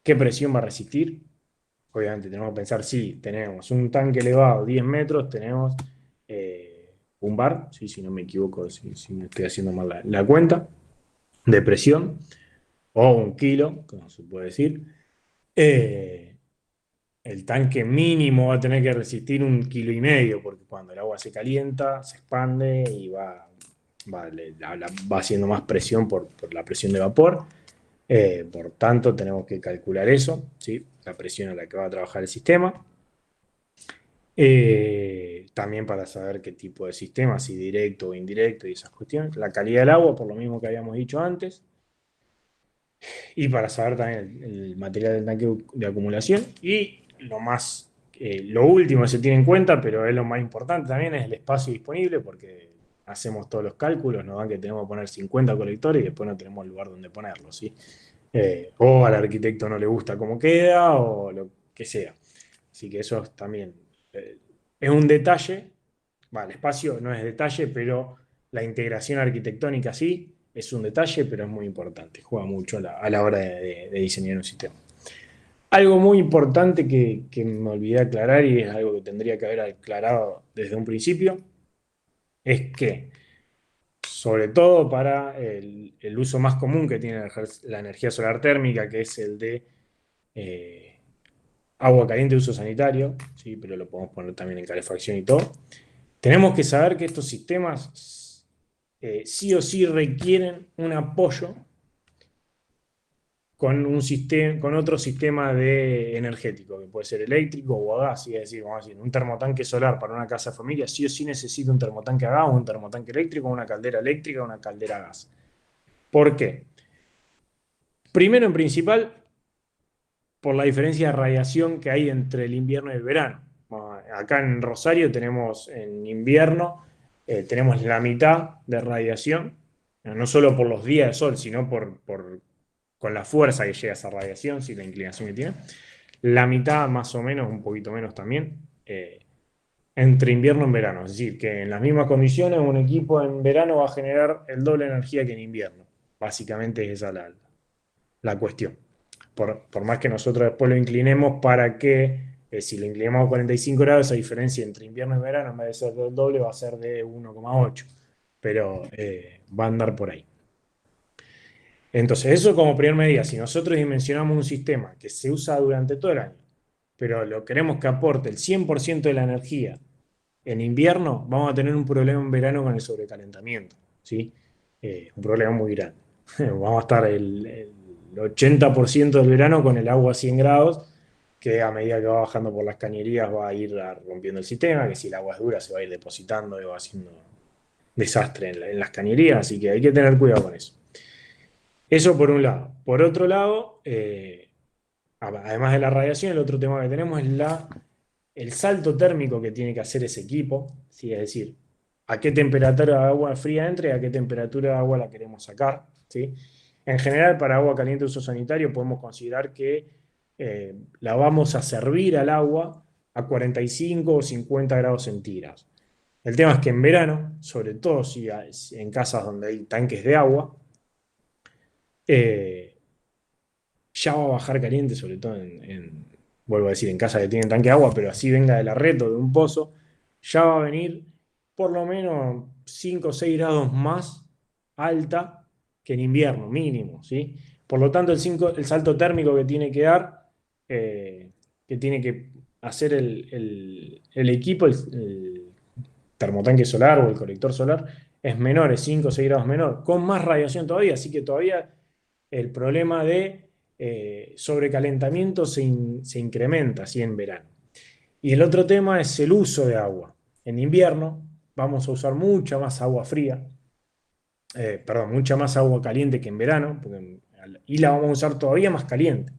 ¿Qué presión va a resistir? Obviamente tenemos que pensar, si tenemos un tanque elevado, 10 metros, tenemos un bar, ¿sí? Si no me equivoco, si no estoy haciendo mal la cuenta, de presión, o un kilo, como se puede decir. Eh, el tanque mínimo va a tener que resistir 1,5 kilos, porque cuando el agua se calienta, se expande y va haciendo más presión por la presión de vapor. Por tanto, tenemos que calcular eso, ¿sí? La presión a la que va a trabajar el sistema. También para saber qué tipo de sistema, si directo o indirecto y esas cuestiones. La calidad del agua, por lo mismo que habíamos dicho antes. Y para saber también el material del tanque de acumulación. Y lo último que se tiene en cuenta, pero es lo más importante también, es el espacio disponible, porque hacemos todos los cálculos, nos dan que tenemos que poner 50 colectores y después no tenemos lugar donde ponerlos, ¿sí? O al arquitecto no le gusta cómo queda, o lo que sea. Así que eso también es un detalle. El espacio no es detalle, pero la integración arquitectónica sí es un detalle, pero es muy importante. Juega mucho a la hora de diseñar un sistema. Algo muy importante que me olvidé aclarar, y es algo que tendría que haber aclarado desde un principio, es que, sobre todo para el uso más común que tiene la energía solar térmica, que es el de eh, agua caliente de uso sanitario, ¿sí? Pero lo podemos poner también en calefacción y todo. Tenemos que saber que estos sistemas sí o sí requieren un apoyo con otro sistema energético, que puede ser eléctrico o a gas. Es decir, vamos a decir, un termotanque solar para una casa de familia sí o sí necesita un termotanque a gas, un termotanque eléctrico, una caldera eléctrica, una caldera a gas. ¿Por qué? Primero, en principal, por la diferencia de radiación que hay entre el invierno y el verano. Acá en Rosario tenemos en invierno, tenemos la mitad de radiación, no solo por los días de sol, sino con la fuerza que llega esa radiación, la inclinación que tiene. La mitad más o menos, un poquito menos también, entre invierno y verano. Es decir, que en las mismas condiciones un equipo en verano va a generar el doble de energía que en invierno. Básicamente es esa la cuestión. Por más que nosotros después lo inclinemos para que, si lo inclinamos a 45 grados, esa diferencia entre invierno y verano, en vez de ser del doble, va a ser de 1,8. Pero va a andar por ahí. Entonces, eso como primera medida. Si nosotros dimensionamos un sistema que se usa durante todo el año, pero lo queremos que aporte el 100% de la energía en invierno, vamos a tener un problema en verano con el sobrecalentamiento, ¿sí? Un problema muy grande. Vamos a estar el 80% del verano con el agua a 100 grados, que a medida que va bajando por las cañerías va a ir rompiendo el sistema, que si el agua es dura se va a ir depositando y va haciendo desastre en las cañerías, así que hay que tener cuidado con eso. Eso por un lado. Por otro lado, además de la radiación, el otro tema que tenemos es el salto térmico que tiene que hacer ese equipo, ¿sí? Es decir, a qué temperatura de agua fría entra y a qué temperatura de agua la queremos sacar, ¿sí? En general, para agua caliente de uso sanitario podemos considerar que la vamos a servir al agua a 45 o 50 grados centígrados. El tema es que en verano, sobre todo si en casas donde hay tanques de agua, eh, ya va a bajar caliente, sobre todo vuelvo a decir, en casas que tienen tanque de agua, pero así venga de la red o de un pozo, ya va a venir por lo menos 5 o 6 grados más alta que en invierno, mínimo, ¿sí? Por lo tanto, el salto térmico que tiene que dar, que tiene que hacer el equipo, el termotanque solar o el colector solar, es menor, es 5 o 6 grados menor, con más radiación todavía, así que todavía el problema de sobrecalentamiento se incrementa así en verano. Y el otro tema es el uso de agua. En invierno vamos a usar mucha más agua fría, perdón, mucha más agua caliente que en verano, y la vamos a usar todavía más caliente.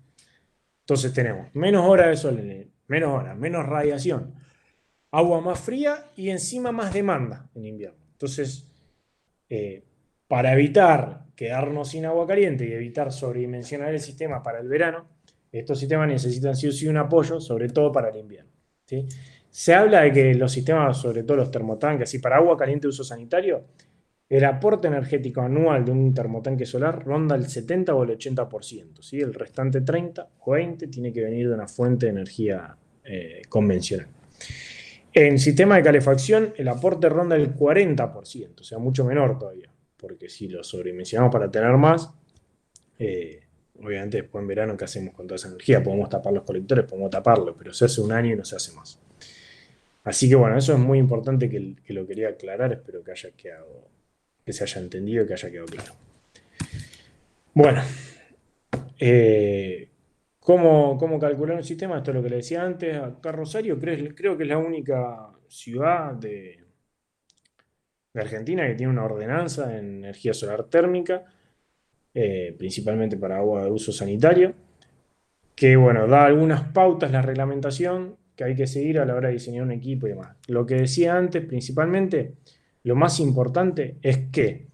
Entonces tenemos menos horas de sol, menos horas, menos radiación, agua más fría y encima más demanda en invierno. Entonces, eh, para evitar quedarnos sin agua caliente y evitar sobredimensionar el sistema para el verano, estos sistemas necesitan sí o sí un apoyo, sobre todo para el invierno, ¿sí? Se habla de que los sistemas, sobre todo los termotanques, y para agua caliente de uso sanitario, el aporte energético anual de un termotanque solar ronda el 70 o el 80%, ¿sí? El restante 30 o 20 tiene que venir de una fuente de energía convencional. En sistema de calefacción, el aporte ronda el 40%, o sea, mucho menor todavía, porque si lo sobredimensionamos para tener más, obviamente después en verano, ¿qué hacemos con toda esa energía? Podemos tapar los colectores, podemos taparlo, pero se hace un año y no se hace más. Así que bueno, eso es muy importante que lo quería aclarar, espero que haya quedado, que se haya entendido y que haya quedado claro. Bueno, ¿cómo calcular un sistema? Esto es lo que le decía antes. Acá Rosario creo que es la única ciudad de Argentina que tiene una ordenanza en energía solar térmica, principalmente para agua de uso sanitario, que bueno, da algunas pautas la reglamentación que hay que seguir a la hora de diseñar un equipo y demás. Lo que decía antes, principalmente, lo más importante es que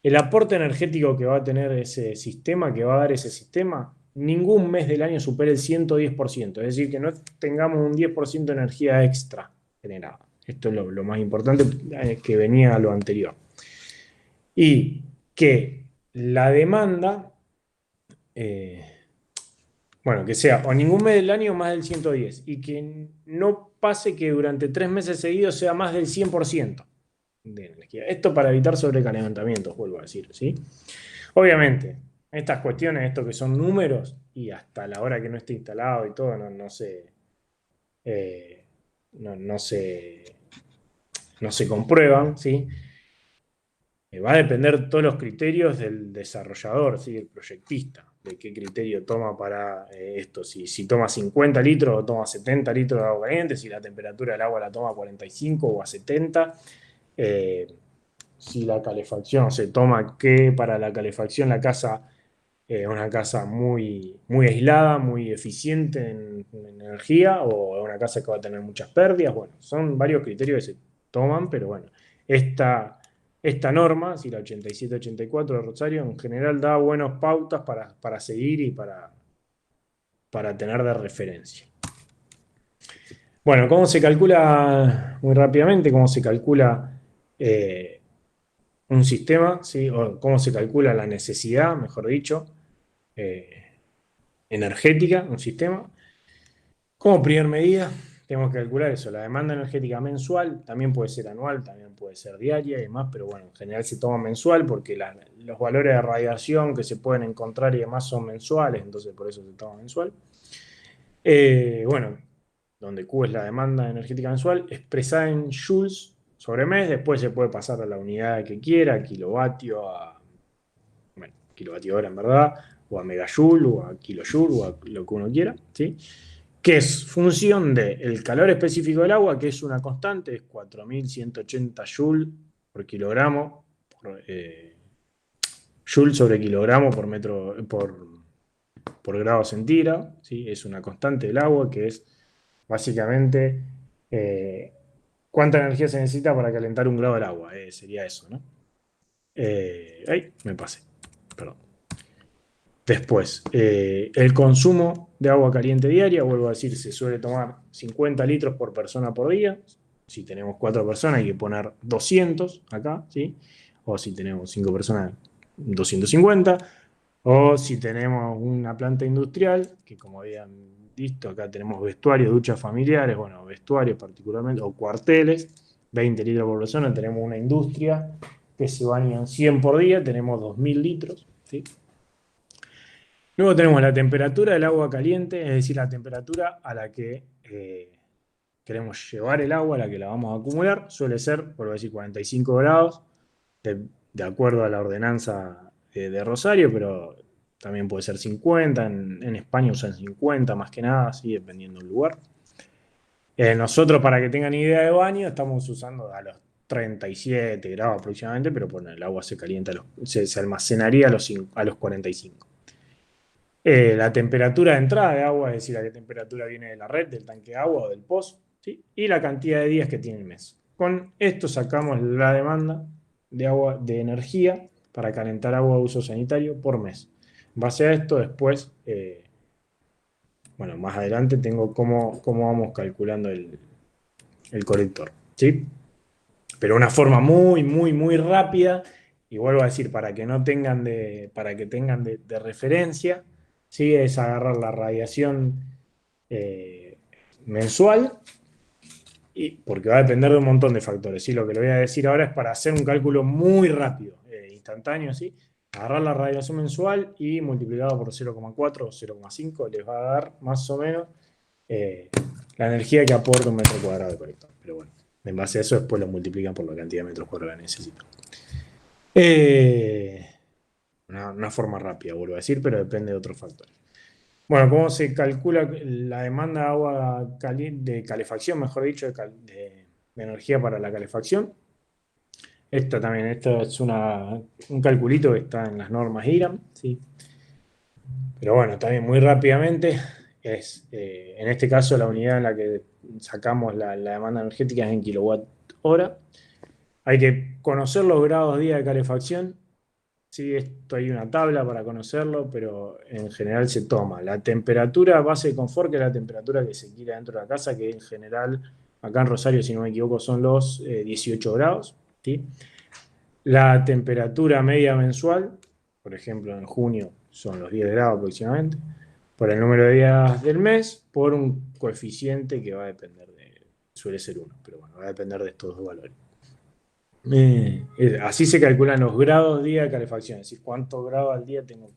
el aporte energético que va a tener ese sistema, que va a dar ese sistema, ningún mes del año supere el 110%. Es decir, que no tengamos un 10% de energía extra generada. Esto es lo más importante que venía a lo anterior. Y que la demanda, bueno, que sea o ningún mes del año más del 110 y que no pase que durante 3 meses seguidos sea más del 100% de energía. Esto para evitar sobrecalentamientos, vuelvo a decir, ¿sí? Obviamente, estas cuestiones, esto que son números, y hasta la hora que no esté instalado y todo, eh, no se comprueban, ¿sí? Va a depender de todos los criterios del desarrollador, ¿sí? El proyectista, de qué criterio toma para esto, si toma 50 litros o toma 70 litros de agua caliente, si la temperatura del agua la toma a 45 o a 70, si la calefacción se toma que para la calefacción la casa es una casa muy, muy aislada, muy eficiente en energía, o es una casa que va a tener muchas pérdidas. Bueno, son varios criterios que se toman, pero bueno, esta norma, si la 87-84 de Rosario, en general da buenas pautas para seguir y para tener de referencia. Bueno, ¿cómo se calcula, muy rápidamente, cómo se calcula un sistema, ¿sí? O cómo se calcula la necesidad, mejor dicho, energética, un sistema? Como primer medida, tenemos que calcular eso, la demanda energética mensual, también puede ser anual, también puede ser diaria y demás, pero bueno, en general se toma mensual porque los valores de radiación que se pueden encontrar y demás son mensuales, entonces por eso se toma mensual. Bueno, donde Q es la demanda energética mensual, expresada en joules sobre mes, después se puede pasar a la unidad que quiera, kilovatio, bueno, kilovatio hora en verdad, o a megajoule, o a kilojoule, o a lo que uno quiera, ¿sí? Que es función del calor específico del agua, que es una constante, es 4180 joules por kilogramo, joule sobre kilogramo por metro, por grado centígrado, ¿sí? Es una constante del agua que es básicamente ¿Cuánta energía se necesita para calentar 1 grado del agua? Sería eso, ¿no? Ay, me pasé. Perdón. Después, el consumo de agua caliente diaria, vuelvo a decir, se suele tomar 50 litros por persona por día. Si tenemos 4 personas hay que poner 200 acá, ¿sí? O si tenemos 5 personas, 250. O si tenemos una planta industrial, que como habían visto, acá tenemos vestuarios, duchas familiares, bueno, vestuarios particularmente, o cuarteles, 20 litros por persona. Tenemos una industria que se bañan 100 por día, tenemos 2000 litros, ¿sí? Luego tenemos la temperatura del agua caliente, es decir, la temperatura a la que queremos llevar el agua, a la que la vamos a acumular. Suele ser, por decir, 45 grados, de acuerdo a la ordenanza de Rosario, pero también puede ser 50. En España usan 50 más que nada, así dependiendo del lugar. Nosotros, para que tengan idea de baño, estamos usando a los 37 grados aproximadamente, pero bueno, el agua se calienta, se almacenaría a los 45. La temperatura de entrada de agua, es decir, a qué temperatura viene de la red, del tanque de agua o del pozo, ¿sí? Y la cantidad de días que tiene el mes. Con esto sacamos la demanda de agua, de energía para calentar agua de uso sanitario por mes. En base a esto, después, bueno, más adelante tengo cómo vamos calculando el colector, ¿sí? Pero una forma muy, muy, muy rápida, y vuelvo a decir, para que tengan de referencia, ¿sí? Es agarrar la radiación mensual, porque va a depender de un montón de factores, ¿sí? Lo que le voy a decir ahora es para hacer un cálculo muy rápido, instantáneo, ¿sí? Agarrar la radiación mensual y multiplicado por 0,4 o 0,5 les va a dar más o menos la energía que aporta un metro cuadrado de colector. Pero bueno, en base a eso después lo multiplican por la cantidad de metros cuadrados que necesitan. Una forma rápida, vuelvo a decir, pero depende de otros factores. Bueno, ¿cómo se calcula la demanda de agua de calefacción, mejor dicho, de energía para la calefacción? Esto es un calculito que está en las normas IRAM, ¿sí? Pero bueno, también muy rápidamente, en este caso la unidad en la que sacamos la demanda energética es en kilowatt hora. Hay que conocer los grados día de calefacción. Sí, esto hay una tabla para conocerlo, pero en general se toma la temperatura base de confort, que es la temperatura que se quiere dentro de la casa, que en general, acá en Rosario, si no me equivoco, son los 18 grados, ¿sí? La temperatura media mensual, por ejemplo, en junio son los 10 grados aproximadamente, por el número de días del mes, por un coeficiente que va a depender suele ser 1, pero bueno, va a depender de estos dos valores. Así se calculan los grados día de calefacción, es decir, cuántos grados al día tengo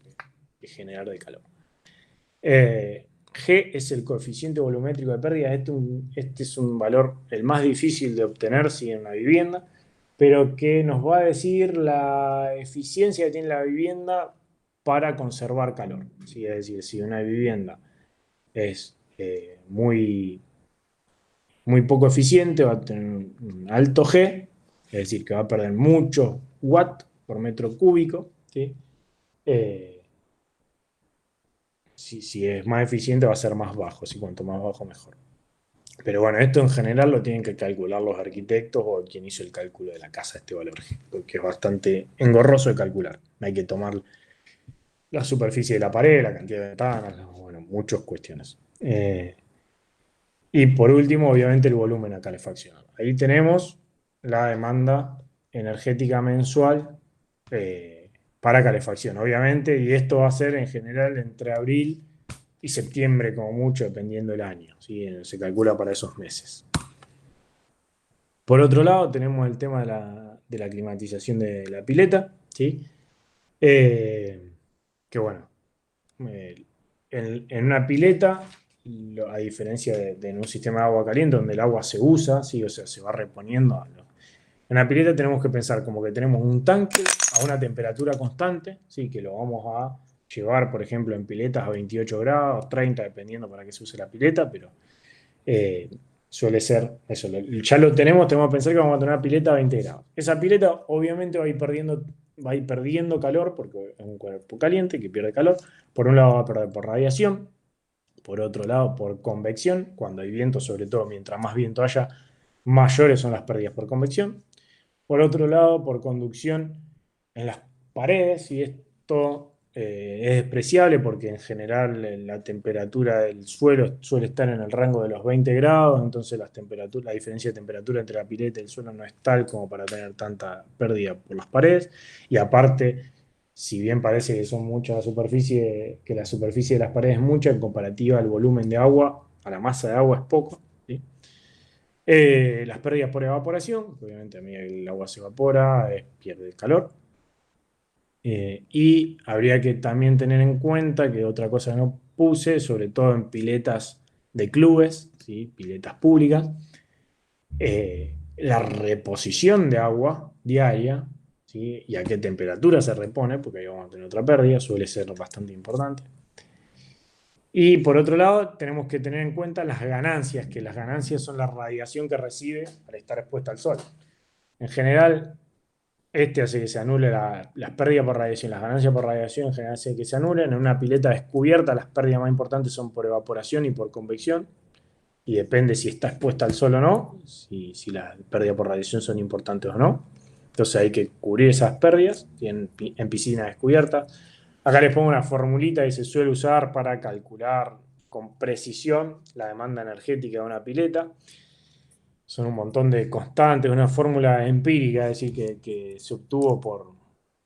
que generar de calor. G es el coeficiente volumétrico de pérdida. Este es un valor el más difícil de obtener en una vivienda, pero que nos va a decir la eficiencia que tiene la vivienda para conservar calor, ¿sí? Es decir, si una vivienda es muy, muy poco eficiente, va a tener un alto G, es decir, que va a perder muchos watts por metro cúbico, ¿sí? Si es más eficiente va a ser más bajo, ¿sí? Cuanto más bajo mejor. Pero bueno, esto en general lo tienen que calcular los arquitectos o quien hizo el cálculo de la casa, este valor, que es bastante engorroso de calcular. Hay que tomar la superficie de la pared, la cantidad de ventanas, bueno, muchas cuestiones. Y por último, obviamente, el volumen a calefacción. Ahí tenemos la demanda energética mensual para calefacción, obviamente, y esto va a ser en general entre abril y septiembre, como mucho, dependiendo del año, ¿sí? Se calcula para esos meses. Por otro lado, tenemos el tema de la climatización de la pileta, ¿sí? Que bueno, en una pileta, a diferencia de en un sistema de agua caliente, donde el agua se usa, ¿sí? O sea, se va reponiendo. En una pileta tenemos que pensar como que tenemos un tanque a una temperatura constante, ¿sí? Que lo vamos a llevar, por ejemplo, en piletas a 28 grados, 30, dependiendo para qué se use la pileta, pero suele ser eso. Ya lo tenemos que pensar que vamos a tener una pileta a 20 grados. Esa pileta obviamente va a ir perdiendo calor, porque es un cuerpo caliente que pierde calor. Por un lado va a perder por radiación, por otro lado por convección. Cuando hay viento, sobre todo, mientras más viento haya, mayores son las pérdidas por convección. Por otro lado, por conducción en las paredes, y esto es despreciable porque en general la temperatura del suelo suele estar en el rango de los 20 grados, entonces la diferencia de temperatura entre la pileta y el suelo no es tal como para tener tanta pérdida por las paredes. Y aparte, si bien parece que son mucha la superficie, que la superficie de las paredes es mucha, en comparativa al volumen de agua, a la masa de agua es poco, ¿sí? Las pérdidas por evaporación, obviamente a medida que el agua se evapora, pierde el calor. Y habría que también tener en cuenta que otra cosa que no puse, sobre todo en piletas de clubes, ¿sí? Piletas públicas, la reposición de agua diaria, ¿sí? Y a qué temperatura se repone, porque ahí vamos a tener otra pérdida, suele ser bastante importante. Y por otro lado, tenemos que tener en cuenta las ganancias, que las ganancias son la radiación que recibe al estar expuesta al sol. En general, este hace que se anule las pérdidas por radiación, las ganancias por radiación en general hace que se anulen. En una pileta descubierta, las pérdidas más importantes son por evaporación y por convección, y depende si está expuesta al sol o no, si las pérdidas por radiación son importantes o no. Entonces hay que cubrir esas pérdidas en piscina descubierta. Acá les pongo una formulita que se suele usar para calcular con precisión la demanda energética de una pileta. Son un montón de constantes, una fórmula empírica, es decir, que se obtuvo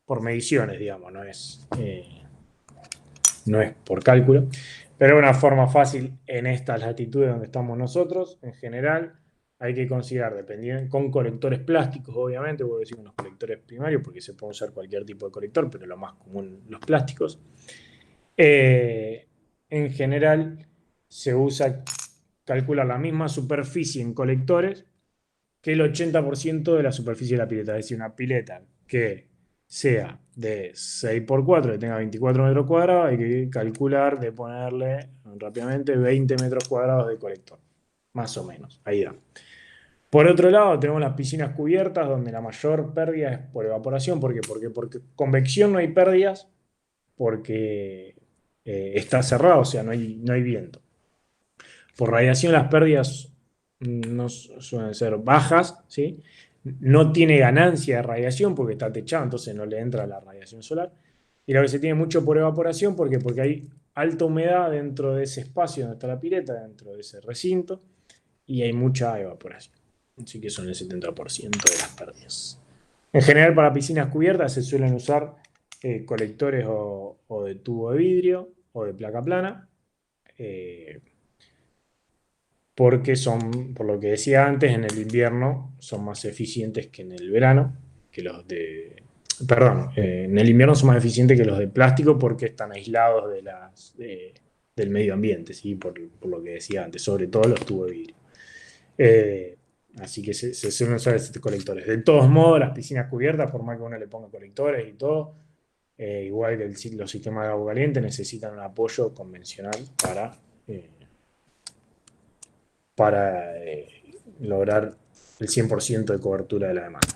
por mediciones, digamos, no es por cálculo, pero es una forma fácil en estas latitudes donde estamos nosotros. En general, hay que considerar, dependiendo, con colectores plásticos, obviamente, voy a decir unos colectores primarios, porque se puede usar cualquier tipo de colector, pero lo más común, los plásticos. En general, se usa calcular la misma superficie en colectores que el 80% de la superficie de la pileta. Es decir, una pileta que sea de 6 por 4, que tenga 24 metros cuadrados, hay que calcular de ponerle rápidamente 20 metros cuadrados de colector, más o menos, ahí da. Por otro lado, tenemos las piscinas cubiertas, donde la mayor pérdida es por evaporación. ¿Por qué? Porque convección no hay pérdidas, porque está cerrado, o sea, no hay viento. Por radiación las pérdidas no suelen ser bajas, ¿sí? No tiene ganancia de radiación porque está techado, entonces no le entra la radiación solar. Y lo que se tiene mucho por evaporación, ¿por qué? Porque hay alta humedad dentro de ese espacio donde está la pileta, dentro de ese recinto, y hay mucha evaporación. Así que son el 70% de las pérdidas. En general, para piscinas cubiertas se suelen usar colectores o de tubo de vidrio o de placa plana. Porque son, por lo que decía antes, en el invierno son más eficientes que en el verano, que los de... Perdón, en el invierno son más eficientes que los de plástico porque están aislados del medio ambiente, ¿sí? Por lo que decía antes, sobre todo los tubos de vidrio. Así que se suelen usar estos colectores. De todos modos, las piscinas cubiertas, por más que uno le ponga colectores y todo, igual que los sistemas de agua caliente, necesitan un apoyo convencional para lograr el 100% de cobertura de la demanda.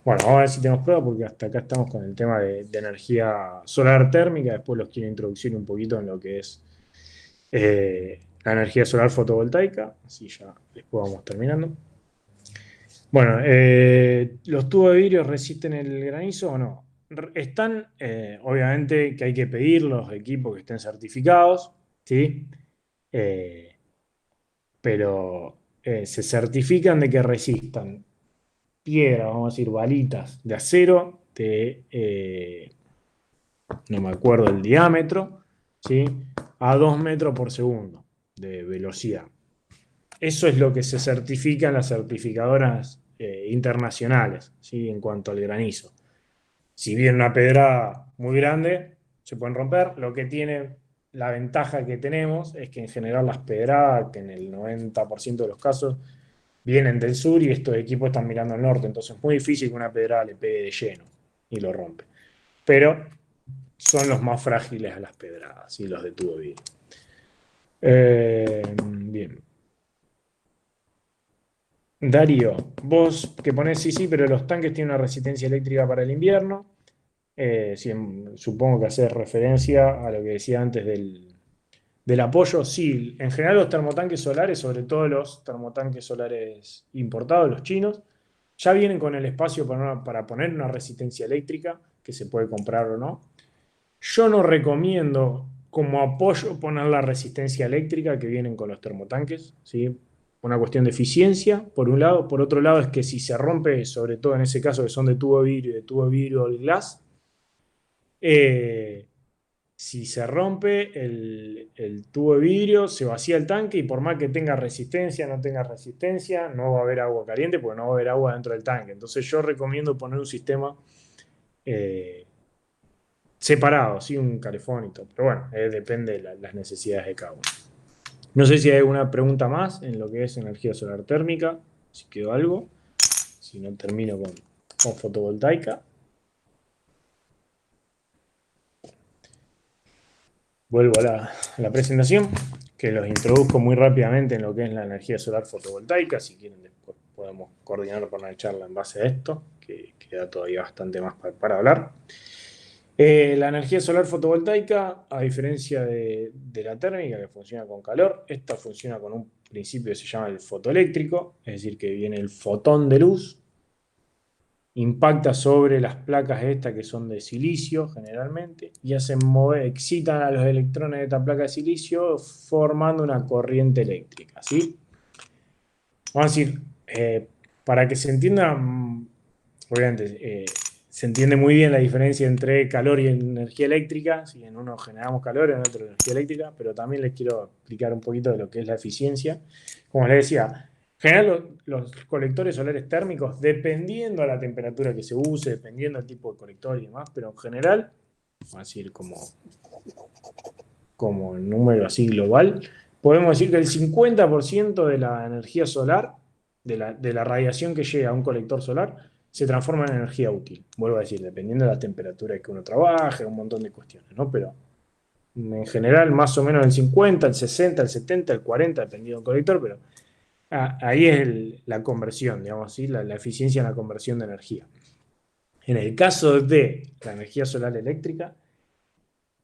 Bueno, vamos a ver si tenemos pruebas, porque hasta acá estamos con el tema de energía solar térmica. Después los quiero introducir un poquito en lo que es la energía solar fotovoltaica, así ya después vamos terminando. Bueno, ¿los tubos de vidrio resisten el granizo o no? Están, obviamente que hay que pedir los equipos que estén certificados, ¿sí? Pero se certifican de que resistan piedra, vamos a decir, balitas de acero no me acuerdo el diámetro, ¿sí? A 2 metros por segundo de velocidad. Eso es lo que se certifica en las certificadoras internacionales, ¿sí? En cuanto al granizo. Si bien una pedra muy grande, se pueden romper. Lo que tiene la ventaja que tenemos es que en general las pedradas, que en el 90% de los casos vienen del sur y estos equipos están mirando al norte, entonces es muy difícil que una pedrada le pegue de lleno y lo rompe. Pero son los más frágiles a las pedradas y los de tubo vidrio. Bien. Darío, vos que ponés sí, pero los tanques tienen una resistencia eléctrica para el invierno. Sí, supongo que haces referencia a lo que decía antes Del apoyo, sí. En general los termotanques solares, sobre todo los termotanques solares importados, los chinos, ya vienen con el espacio para poner una resistencia eléctrica, que se puede comprar o no. Yo no recomiendo como apoyo poner la resistencia eléctrica que vienen con los termotanques, ¿sí? Una cuestión de eficiencia, por un lado. Por otro lado, es que si se rompe, sobre todo en ese caso que son de tubo de vidrio y de tubo de vidrio al glass, si se rompe el tubo de vidrio, se vacía el tanque y por más que tenga resistencia, no tenga resistencia, no va a haber agua caliente porque no va a haber agua dentro del tanque. Entonces yo recomiendo poner un sistema eh, separado, ¿sí? Un calefón y todo. Pero bueno, depende de las necesidades de cada uno. No sé si hay alguna pregunta más en lo que es energía solar térmica, si quedó algo. Si no, termino con fotovoltaica. Vuelvo a la presentación, que los introduzco muy rápidamente en lo que es la energía solar fotovoltaica. Si quieren, después podemos coordinar para una charla en base a esto, que queda todavía bastante más para hablar. La energía solar fotovoltaica, a diferencia de la térmica, que funciona con calor, esta funciona con un principio que se llama el fotoeléctrico, es decir, que viene el fotón de luz, impacta sobre las placas estas que son de silicio generalmente y hacen mover, excitan a los electrones de esta placa de silicio formando una corriente eléctrica, ¿sí? Vamos a decir, para que se entienda, obviamente, se entiende muy bien la diferencia entre calor y energía eléctrica, si en uno generamos calor, en otro energía eléctrica, pero también les quiero explicar un poquito de lo que es la eficiencia. Como les decía, en general los colectores solares térmicos, dependiendo de la temperatura que se use, dependiendo del tipo de colector y demás, pero en general, vamos a decir como número así global, podemos decir que el 50% de la energía solar, de la radiación que llega a un colector solar, se transforma en energía útil. Vuelvo a decir, dependiendo de la temperatura que uno trabaje, un montón de cuestiones, ¿no? Pero en general, más o menos el 50, el 60, el 70, el 40, dependiendo del colector, pero ahí es la conversión, digamos así, la eficiencia en la conversión de energía. En el caso de la energía solar eléctrica,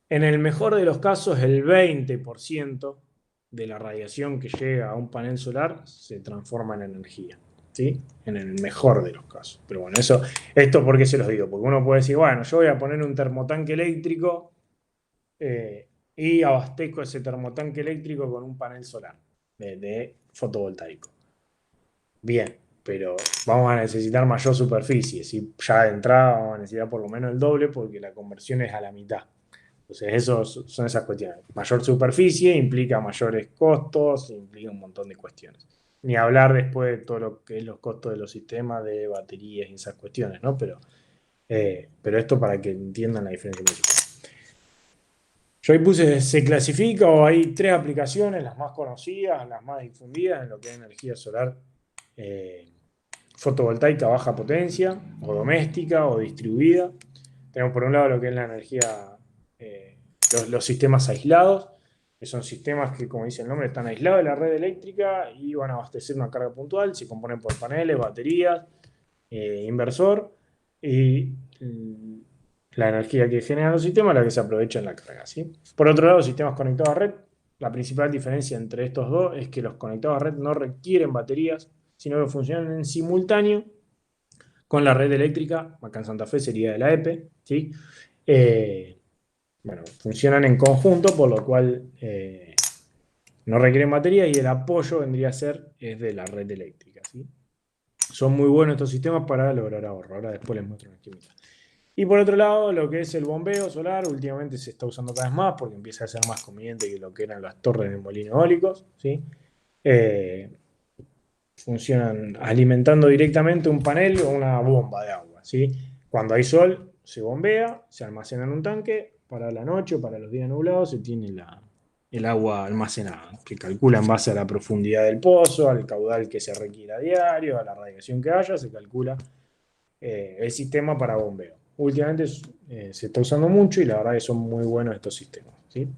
en el mejor de los casos, el 20% de la radiación que llega a un panel solar se transforma en energía, ¿sí? En el mejor de los casos. Pero bueno, esto ¿por qué se los digo? Porque uno puede decir, bueno, yo voy a poner un termotanque eléctrico y abastezco ese termotanque eléctrico con un panel solar de fotovoltaico. Bien, pero vamos a necesitar mayor superficie. ¿Sí? Ya de entrada vamos a necesitar por lo menos el doble porque la conversión es a la mitad. Entonces, son esas cuestiones. Mayor superficie implica mayores costos, implica un montón de cuestiones. Ni hablar después de todo lo que es los costos de los sistemas, de baterías y esas cuestiones, ¿no? Pero esto para que entiendan la diferencia principal. Yo ahí puse, se clasifica o hay tres aplicaciones, las más conocidas, las más difundidas en lo que es energía solar fotovoltaica a baja potencia, o doméstica, o distribuida. Tenemos por un lado lo que es la energía, los sistemas aislados, que son sistemas que, como dice el nombre, están aislados de la red eléctrica y van a abastecer una carga puntual, se componen por paneles, baterías, inversor, y la energía que generan los sistemas es la que se aprovecha en la carga, ¿sí? Por otro lado, sistemas conectados a red, la principal diferencia entre estos dos es que los conectados a red no requieren baterías, sino que funcionan en simultáneo con la red eléctrica. Acá en Santa Fe sería de la EPE, ¿sí? Bueno, funcionan en conjunto, por lo cual no requieren batería y el apoyo vendría a ser es de la red eléctrica, ¿sí? Son muy buenos estos sistemas para lograr ahorro. Ahora después les muestro una esquemita. Y por otro lado, lo que es el bombeo solar, últimamente se está usando cada vez más porque empieza a ser más conveniente que lo que eran las torres de molinos eólicos, ¿sí? Funcionan alimentando directamente un panel o una bomba de agua, ¿sí? Cuando hay sol, se bombea, se almacena en un tanque, para la noche o para los días nublados se tiene el agua almacenada, que calcula en base a la profundidad del pozo, al caudal que se requiere a diario, a la radiación que haya, se calcula el sistema para bombeo. Últimamente se está usando mucho y la verdad que son muy buenos estos sistemas, ¿sí?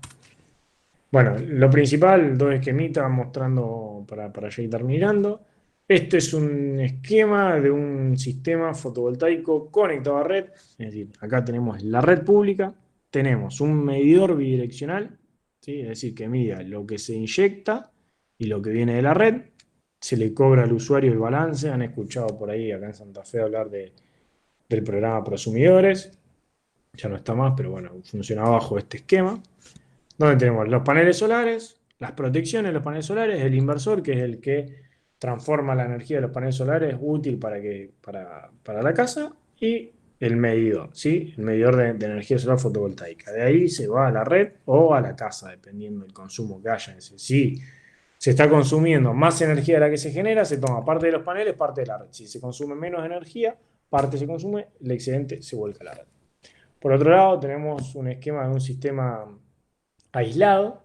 Bueno, lo principal, dos esquemitas mostrando para ya ir terminando. Este es un esquema de un sistema fotovoltaico conectado a red. Es decir, acá tenemos la red pública, tenemos un medidor bidireccional ¿sí? Es decir, que mida lo que se inyecta y lo que viene de la red, se le cobra al usuario el balance. Han escuchado por ahí acá en Santa Fe hablar del programa Prosumidores, ya no está más, pero bueno, funciona bajo este esquema, donde tenemos los paneles solares, las protecciones de los paneles solares, el inversor, que es el que transforma la energía de los paneles solares útil para la casa, y el medidor, ¿sí? El medidor de energía solar fotovoltaica. De ahí se va a la red o a la casa, dependiendo del consumo que haya. Si se está consumiendo más energía de la que se genera, se toma parte de los paneles, parte de la red. Si se consume menos energía, parte se consume, el excedente se vuelca a la red. Por otro lado, tenemos un esquema de un sistema aislado,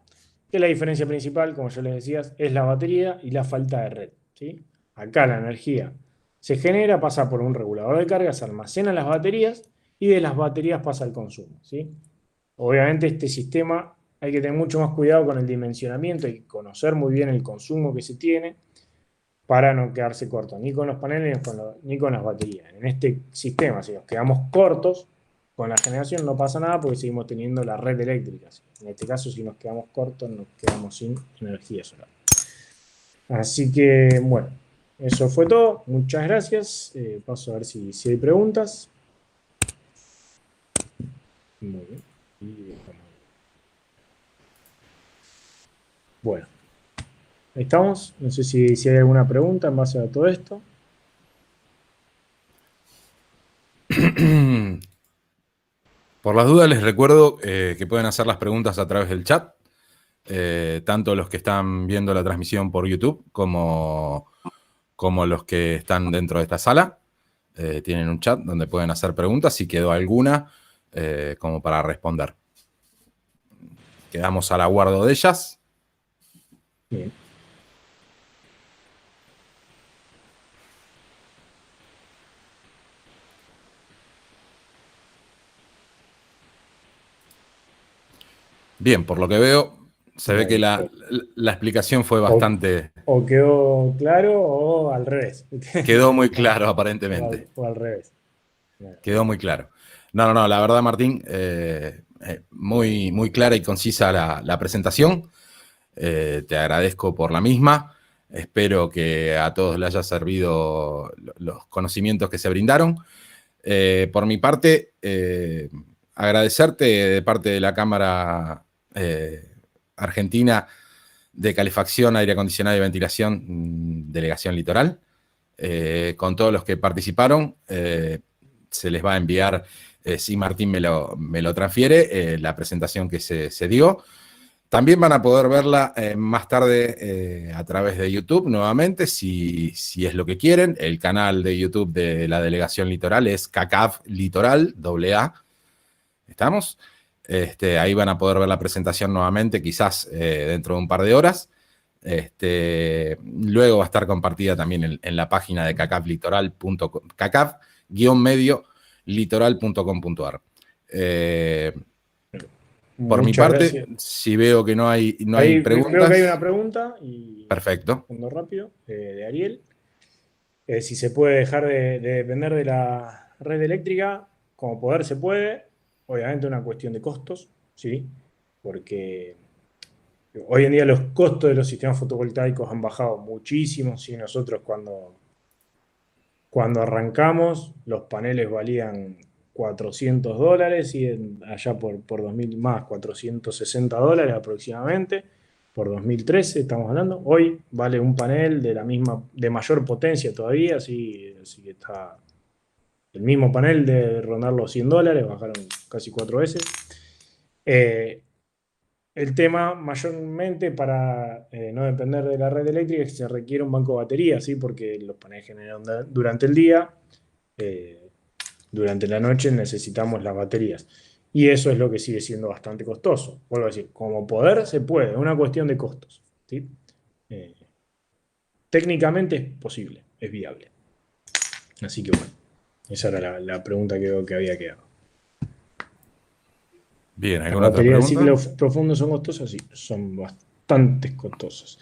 que la diferencia principal, como yo les decía, es la batería y la falta de red, ¿sí? Acá la energía se genera, pasa por un regulador de carga, se almacena en las baterías y de las baterías pasa al consumo, ¿sí? Obviamente este sistema hay que tener mucho más cuidado con el dimensionamiento y conocer muy bien el consumo que se tiene para no quedarse corto ni con los paneles ni con las baterías. En este sistema, si nos quedamos cortos con la generación, no pasa nada porque seguimos teniendo la red eléctrica. En este caso, si nos quedamos cortos, nos quedamos sin energía solar. Así que, bueno, eso fue todo. Muchas gracias. Paso a ver si hay preguntas. Muy bien. Bueno, ahí estamos. No sé si hay alguna pregunta en base a todo esto. Por las dudas les recuerdo que pueden hacer las preguntas a través del chat, tanto los que están viendo la transmisión por YouTube como los que están dentro de esta sala. Tienen un chat donde pueden hacer preguntas si quedó alguna como para responder. Quedamos al aguardo de ellas. Bien. Bien, por lo que veo, se ve que la explicación fue bastante... O quedó claro o al revés. Quedó muy claro, aparentemente. O al revés. Quedó muy claro. No, la verdad, Martín, muy, muy clara y concisa la presentación. Te agradezco por la misma. Espero que a todos les haya servido los conocimientos que se brindaron. Por mi parte, agradecerte de parte de la Cámara Argentina de Calefacción, Aire Acondicionado y Ventilación, Delegación Litoral. Con todos los que participaron, se les va a enviar, si Martín me lo transfiere, la presentación que se dio. También van a poder verla más tarde a través de YouTube nuevamente, si es lo que quieren. El canal de YouTube de la Delegación Litoral es CACAV Litoral, AA. ¿Estamos? Ahí van a poder ver la presentación nuevamente, quizás dentro de un par de horas. Luego va a estar compartida también en la página de cacav-litoral.com.ar. Por mi parte, gracias. Si veo que no hay preguntas... Veo que hay una pregunta. Perfecto. Respondo rápido, de Ariel. Si se puede dejar de depender de la red eléctrica, como poder se puede. Obviamente una cuestión de costos, ¿sí? Porque hoy en día los costos de los sistemas fotovoltaicos han bajado muchísimo, ¿sí? Nosotros cuando arrancamos, los paneles valían $400 y allá por 2000 más, $460 aproximadamente, por 2013 estamos hablando. Hoy vale un panel de mayor potencia todavía, así que está el mismo panel de rondar los $100, bajaron casi 4 veces. El tema mayormente para no depender de la red eléctrica es que se requiere un banco de baterías, ¿sí? Porque los paneles generan durante el día, durante la noche necesitamos las baterías. Y eso es lo que sigue siendo bastante costoso. Vuelvo a decir, como poder se puede, es una cuestión de costos, ¿sí? Técnicamente es posible, es viable. Así que bueno, esa era la pregunta que había quedado. Bien, ¿alguna otra pregunta? Las baterías de ciclo profundo son costosas, sí, son bastante costosos.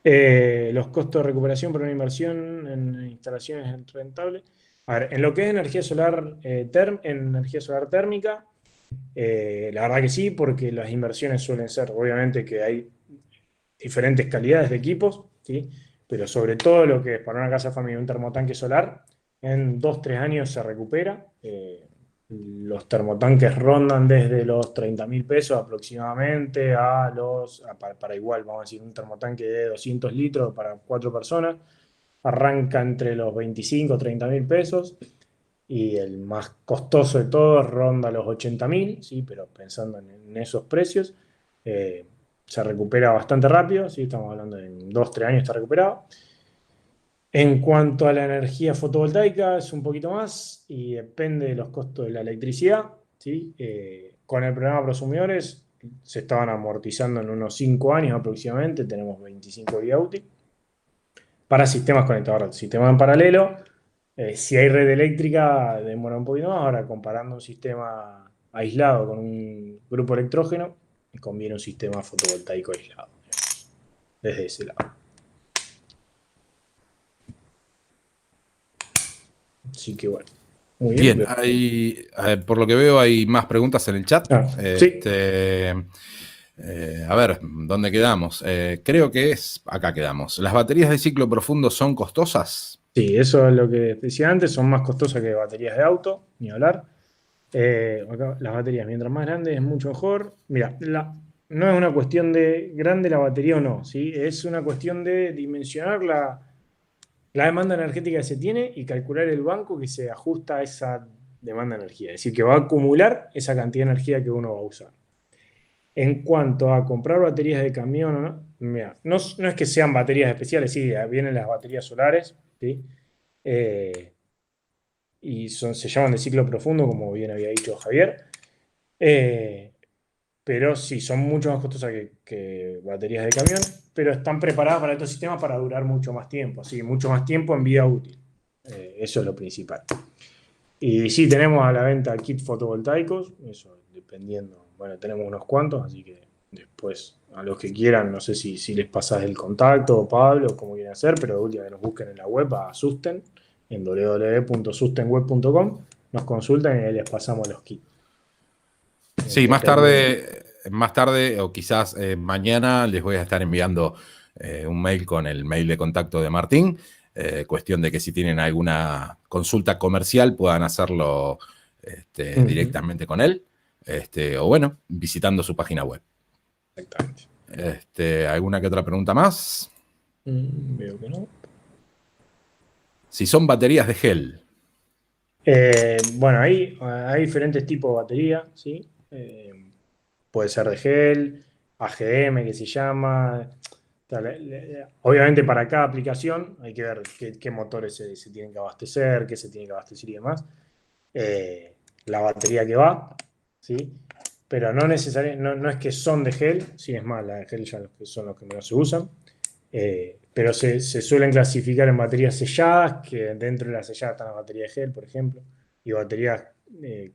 Los costos de recuperación para una inversión en instalaciones rentables. A ver, en lo que es energía solar, energía solar térmica, La verdad que sí, porque las inversiones suelen ser, obviamente que hay diferentes calidades de equipos, ¿sí? Pero sobre todo lo que es para una casa familiar un termotanque solar, en 2 3 años se recupera. Los termotanques rondan desde los 30.000 pesos aproximadamente para igual, vamos a decir, un termotanque de 200 litros para 4 personas, arranca entre los 25 30.000 pesos y el más costoso de todos ronda los 80.000, ¿sí? Pero pensando en esos precios, eh, se recupera bastante rápido, ¿sí? Estamos hablando de en 2 3 años está recuperado. En cuanto a la energía fotovoltaica, es un poquito más y depende de los costos de la electricidad, ¿sí? Con el programa Prosumidores se estaban amortizando en unos 5 años aproximadamente, tenemos 25 días útiles. Para sistemas conectados, sistemas en paralelo, si hay red eléctrica, demora un poquito más. Ahora, comparando un sistema aislado con un grupo electrógeno, conviene un sistema fotovoltaico aislado, desde ese lado. Así que bueno, muy bien. Bien, por lo que veo hay más preguntas en el chat. Sí, A ver, ¿dónde quedamos? Creo que acá quedamos. ¿Las baterías de ciclo profundo son costosas? sí, eso es lo que decía antes, son más costosas que baterías de auto, ni hablar. Acá las baterías, mientras más grandes es mucho mejor. Mira, no es una cuestión de grande la batería o no, ¿sí? Es una cuestión de dimensionar la demanda energética que se tiene y calcular el banco que se ajusta a esa demanda de energía. Es decir, que va a acumular esa cantidad de energía que uno va a usar. En cuanto a comprar baterías de camión o no, mira, no es que sean baterías especiales, sí, vienen las baterías solares, ¿sí? Eh, y se llaman de ciclo profundo, como bien había dicho Javier. Eh, pero sí, son mucho más costosas que baterías de camión, pero están preparadas para estos sistemas para durar mucho más tiempo, así mucho más tiempo en vida útil. Eso es lo principal. Y sí, tenemos a la venta kits fotovoltaicos, eso dependiendo, bueno, tenemos unos cuantos, así que después a los que quieran, no sé si les pasás el contacto, Pablo, cómo quieren hacer, pero de última que nos busquen en la web a Susten, en www.sustenweb.com, nos consultan y ahí les pasamos los kits. Sí, Dependiendo. más tarde o quizás mañana les voy a estar enviando un mail con el mail de contacto de Martín. Cuestión de que si tienen alguna consulta comercial puedan hacerlo Ujú, directamente con él. O bueno, visitando su página web. exactamente. ¿Alguna que otra pregunta más? Veo que no. Si son baterías de gel. Bueno, hay diferentes tipos de batería, ¿sí? Puede ser de gel, AGM que se llama. Obviamente para cada aplicación hay que ver qué motores se tienen que abastecer, qué se tiene que abastecer y demás. La batería que va, ¿sí? Pero no necesariamente, no es que son de gel, sí es más, las de gel ya son los que menos se usan. Pero se suelen clasificar en baterías selladas, que dentro de las selladas están las baterías de gel, por ejemplo, y baterías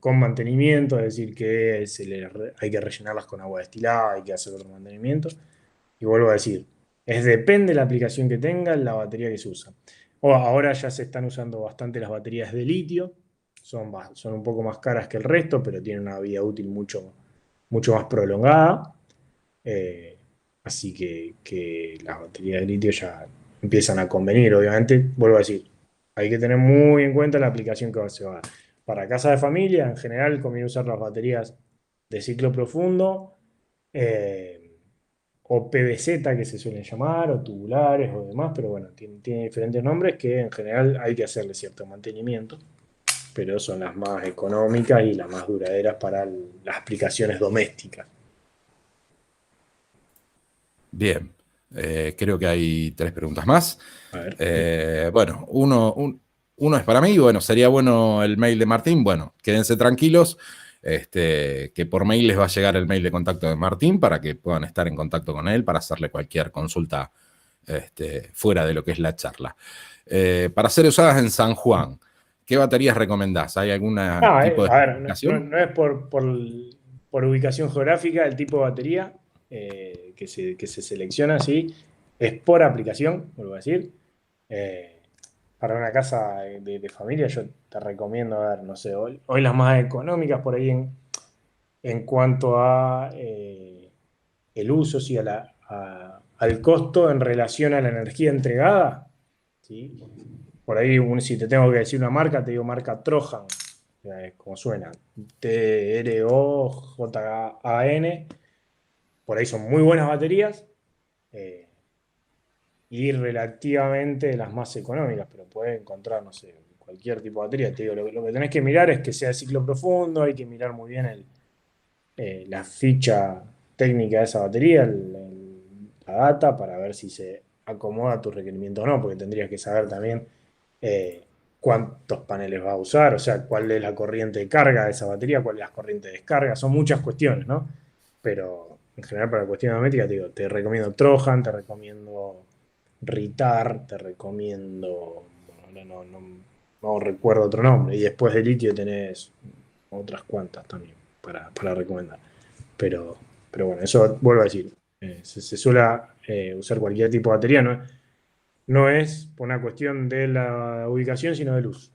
con mantenimiento, es decir, que hay que rellenarlas con agua destilada, hay que hacer otro mantenimiento. Y vuelvo a decir, depende de la aplicación que tenga, la batería que se usa. Ahora ya se están usando bastante las baterías de litio, son un poco más caras que el resto, pero tienen una vida útil mucho más prolongada. Eh, Así que las baterías de litio ya empiezan a convenir. Obviamente, vuelvo a decir, hay que tener muy en cuenta la aplicación que se va a dar. Para casa de familia, en general, conviene usar las baterías de ciclo profundo o PVZ que se suelen llamar, o tubulares o demás, pero bueno, tiene diferentes nombres que en general hay que hacerle cierto mantenimiento, pero son las más económicas y las más duraderas para las aplicaciones domésticas. Bien. Creo que hay 3 preguntas más. A ver. Bueno, uno es para mí, bueno, sería bueno el mail de Martín. Bueno, quédense tranquilos, que por mail les va a llegar el mail de contacto de Martín para que puedan estar en contacto con él para hacerle cualquier consulta fuera de lo que es la charla. Para ser usadas en San Juan, ¿qué baterías recomendás? ¿Hay algún tipo de A ver, especificación? no es por ubicación geográfica el tipo de batería que se selecciona, sí, es por aplicación, vuelvo a decir. Eh, para una casa de familia yo te recomiendo, a ver, no sé, hoy las más económicas por ahí En cuanto a el uso, sí, al costo en relación a la energía entregada, ¿sí? Por ahí, si te tengo que decir una marca, te digo marca Trojan, como suena, Trojan. Por ahí son muy buenas baterías eh, y relativamente las más económicas, pero puedes encontrar, no sé, cualquier tipo de batería. Te digo, lo que tenés que mirar es que sea de ciclo profundo, hay que mirar muy bien la ficha técnica de esa batería, la data, para ver si se acomoda a tus requerimientos o no, porque tendrías que saber también eh, cuántos paneles va a usar, o sea, cuál es la corriente de carga de esa batería, cuál es la corriente de descarga, son muchas cuestiones, ¿no? Pero en general para la cuestión doméstica, te digo, te recomiendo Trojan, te recomiendo Ritar, te recomiendo, bueno, ahora no recuerdo otro nombre, y después de litio tenés otras cuantas también para recomendar. Pero, pero bueno, eso vuelvo a decir, se suele usar cualquier tipo de batería, no es por una cuestión de la ubicación, sino de luz.